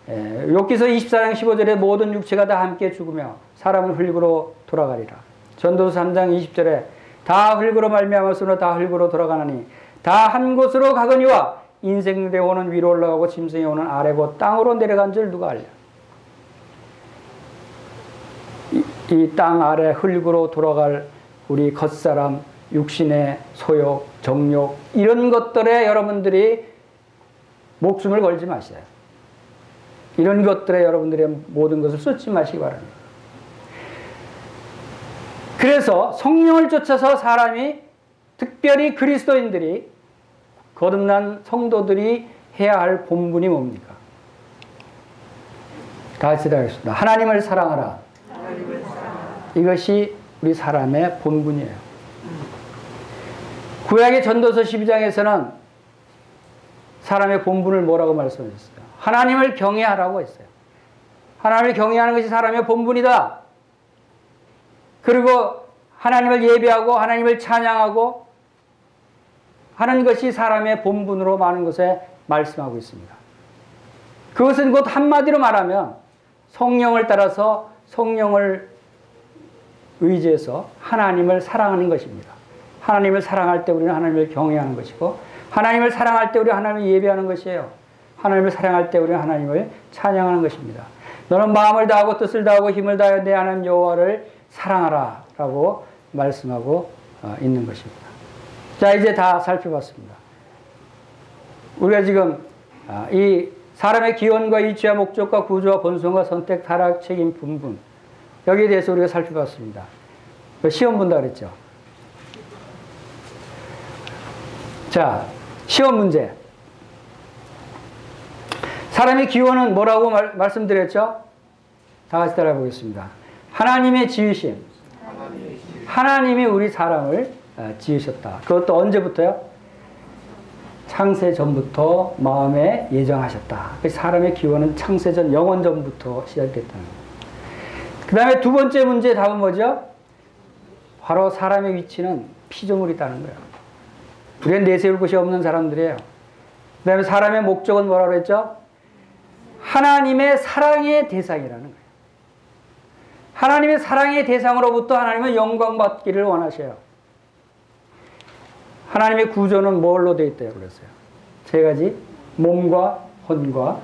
욥기서 24장 15절에 모든 육체가 다 함께 죽으며 사람은 흙으로 돌아가리라. 전도서 3장 20절에 다 흙으로 말미암았으므로 다 흙으로 돌아가나니 다 한 곳으로 가거니와 인생 대원은 위로 올라가고 짐승의 영혼은 아래고 땅으로 내려간 줄 누가 알랴. 이 땅 아래 흙으로 돌아갈 우리 겉사람, 육신의 소욕, 정욕 이런 것들에 여러분들이 목숨을 걸지 마세요. 이런 것들에 여러분들의 모든 것을 쏟지 마시기 바랍니다. 그래서 성령을 쫓아서 사람이, 특별히 그리스도인들이, 거듭난 성도들이 해야 할 본분이 뭡니까? 다 같이 하겠습니다. 하나님을 사랑하라. 이것이 우리 사람의 본분이에요. 구약의 전도서 12장에서는 사람의 본분을 뭐라고 말씀하셨어요? 하나님을 경외하라고 했어요. 하나님을 경외하는 것이 사람의 본분이다. 그리고 하나님을 예배하고 하나님을 찬양하고 하는 것이 사람의 본분으로 많은 것에 말씀하고 있습니다. 그것은 곧 한마디로 말하면 성령을 따라서 성령을 의지해서 하나님을 사랑하는 것입니다. 하나님을 사랑할 때 우리는 하나님을 경외하는 것이고 하나님을 사랑할 때 우리는 하나님을 예배하는 것이에요. 하나님을 사랑할 때 우리는 하나님을 찬양하는 것입니다. 너는 마음을 다하고 뜻을 다하고 힘을 다하여 내 하나님 여호와를 사랑하라 라고 말씀하고 있는 것입니다. 자, 이제 다 살펴봤습니다. 우리가 지금 이 사람의 기원과 이치와 목적과 구조와 본성과 선택, 타락, 책임, 분분 여기에 대해서 우리가 살펴봤습니다. 시험 본다 그랬죠. 자, 시험 문제. 사람의 기원은 뭐라고 말씀드렸죠? 다 같이 따라해 보겠습니다. 하나님의 지으심. 하나님이 우리 사람을 지으셨다. 그것도 언제부터요? 창세 전부터 마음에 예정하셨다. 사람의 기원은 창세 전, 영원 전부터 시작됐다는 거예요. 그 다음에 두 번째 문제의 답은 뭐죠? 바로 사람의 위치는 피조물이다는 거예요. 우리는 내세울 곳이 없는 사람들이에요. 그 다음에 사람의 목적은 뭐라고 그랬죠? 하나님의 사랑의 대상이라는 거예요. 하나님의 사랑의 대상으로부터 하나님은 영광받기를 원하셔요. 하나님의 구조는 뭘로 되어 있다고 그랬어요? 세 가지, 몸과 혼과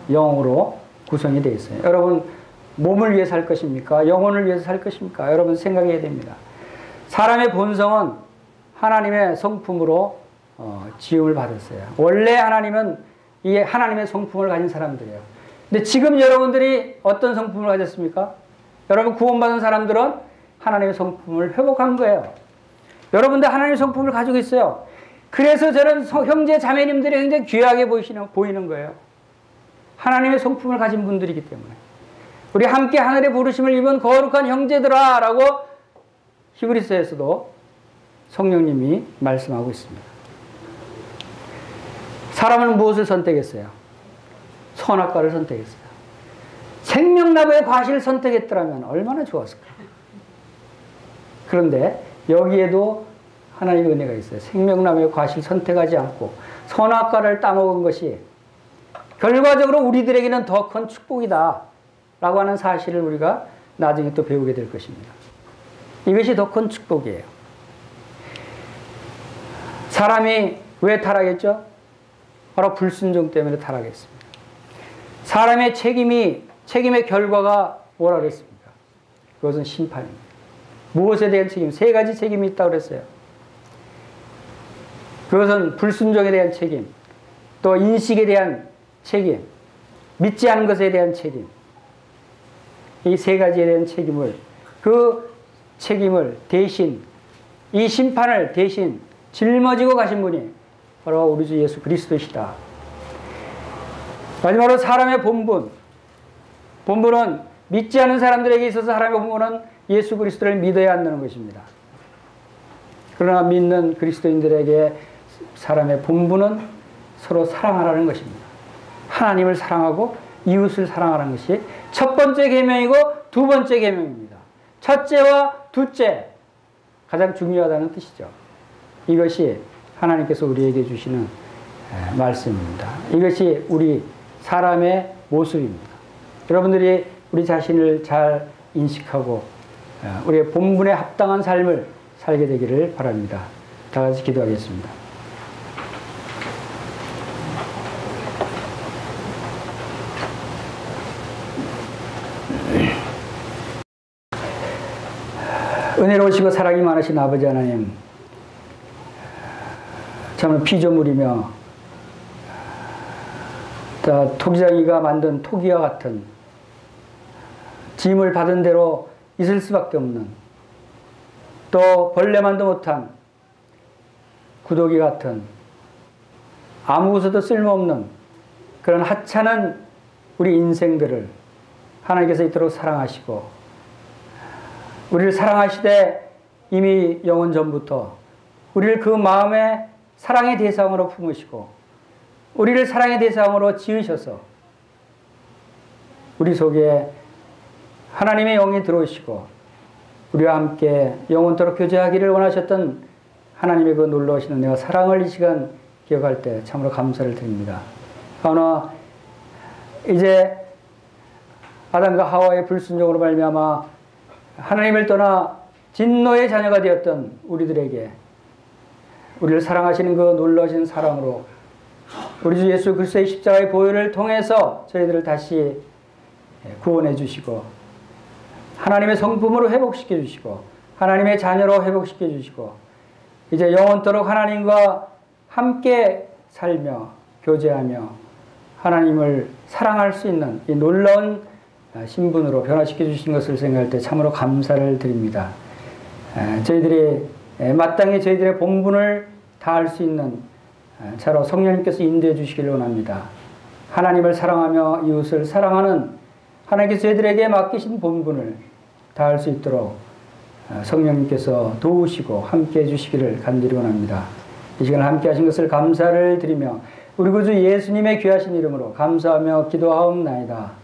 영으로 구성이 되어 있어요. 여러분, 몸을 위해 살 것입니까? 영혼을 위해서 살 것입니까? 여러분 생각해야 됩니다. 사람의 본성은 하나님의 성품으로 지음을 받았어요. 원래 하나님은 이 하나님의 성품을 가진 사람들이에요. 근데 지금 여러분들이 어떤 성품을 가졌습니까? 여러분 구원받은 사람들은 하나님의 성품을 회복한 거예요. 여러분들 하나님의 성품을 가지고 있어요. 그래서 저는 형제 자매님들이 굉장히 귀하게 보이는 거예요. 하나님의 성품을 가진 분들이기 때문에. 우리 함께 하늘의 부르심을 입은 거룩한 형제들아 라고 히브리서에서도 성령님이 말씀하고 있습니다. 사람은 무엇을 선택했어요? 선악과를 선택했어요. 생명나무의 과실을 선택했더라면 얼마나 좋았을까. 그런데 여기에도 하나님의 은혜가 있어요. 생명나무의 과실을 선택하지 않고 선악과를 따먹은 것이 결과적으로 우리들에게는 더 큰 축복이다 라고 하는 사실을 우리가 나중에 또 배우게 될 것입니다. 이것이 더 큰 축복이에요. 사람이 왜 타락했죠? 바로 불순종 때문에 타락했습니다. 사람의 책임의 결과가 뭐라 그랬습니까? 그것은 심판입니다. 무엇에 대한 책임? 세 가지 책임이 있다고 그랬어요. 그것은 불순종에 대한 책임, 또 인식에 대한 책임, 믿지 않은 것에 대한 책임. 이 세 가지에 대한 책임을, 그 책임을 대신, 이 심판을 대신 짊어지고 가신 분이 바로 우리 주 예수 그리스도시다. 마지막으로 사람의 본분은 믿지 않은 사람들에게 있어서 사람의 본분은 예수 그리스도를 믿어야 한다는 것입니다. 그러나 믿는 그리스도인들에게 사람의 본분은 서로 사랑하라는 것입니다. 하나님을 사랑하고 이웃을 사랑하라는 것이 첫 번째 계명이고 두 번째 계명입니다. 첫째와 둘째 가장 중요하다는 뜻이죠. 이것이 하나님께서 우리에게 주시는 말씀입니다. 이것이 우리 사람의 모습입니다. 여러분들이 우리 자신을 잘 인식하고 우리의 본분에 합당한 삶을 살게 되기를 바랍니다. 다 같이 기도하겠습니다. 은혜로우시고 사랑이 많으신 아버지 하나님, 정말 피조물이며 토기장이가 만든 토기와 같은 짐을 받은 대로 있을 수밖에 없는, 또 벌레만도 못한 구더기 같은 아무것도 쓸모없는 그런 하찮은 우리 인생들을 하나님께서 이토록 사랑하시고, 우리를 사랑하시되 이미 영원 전부터 우리를 그 마음의 사랑의 대상으로 품으시고 우리를 사랑의 대상으로 지으셔서 우리 속에 하나님의 영이 들어오시고 우리와 함께 영원토록 교제하기를 원하셨던 하나님의 그 놀라우신 은혜와 사랑을 이 시간 기억할 때 참으로 감사를 드립니다. 그러나 이제 아담과 하와의 불순종으로 말미암아 하나님을 떠나 진노의 자녀가 되었던 우리들에게 우리를 사랑하시는 그 놀라우신 사랑으로 우리 주 예수 그리스도의 십자가의 보혈을 통해서 저희들을 다시 구원해 주시고 하나님의 성품으로 회복시켜 주시고 하나님의 자녀로 회복시켜 주시고 이제 영원토록 하나님과 함께 살며 교제하며 하나님을 사랑할 수 있는 이 놀라운 신분으로 변화시켜 주신 것을 생각할 때 참으로 감사를 드립니다. 저희들이 마땅히 저희들의 본분을 다할 수 있는 차로 성령님께서 인도해 주시기를 원합니다. 하나님을 사랑하며 이웃을 사랑하는 하나님께서 저희들에게 맡기신 본분을 다할 수 있도록 성령님께서 도우시고 함께해 주시기를 간절히 원합니다. 이 시간 함께 하신 것을 감사를 드리며 우리 구주 예수님의 귀하신 이름으로 감사하며 기도하옵나이다.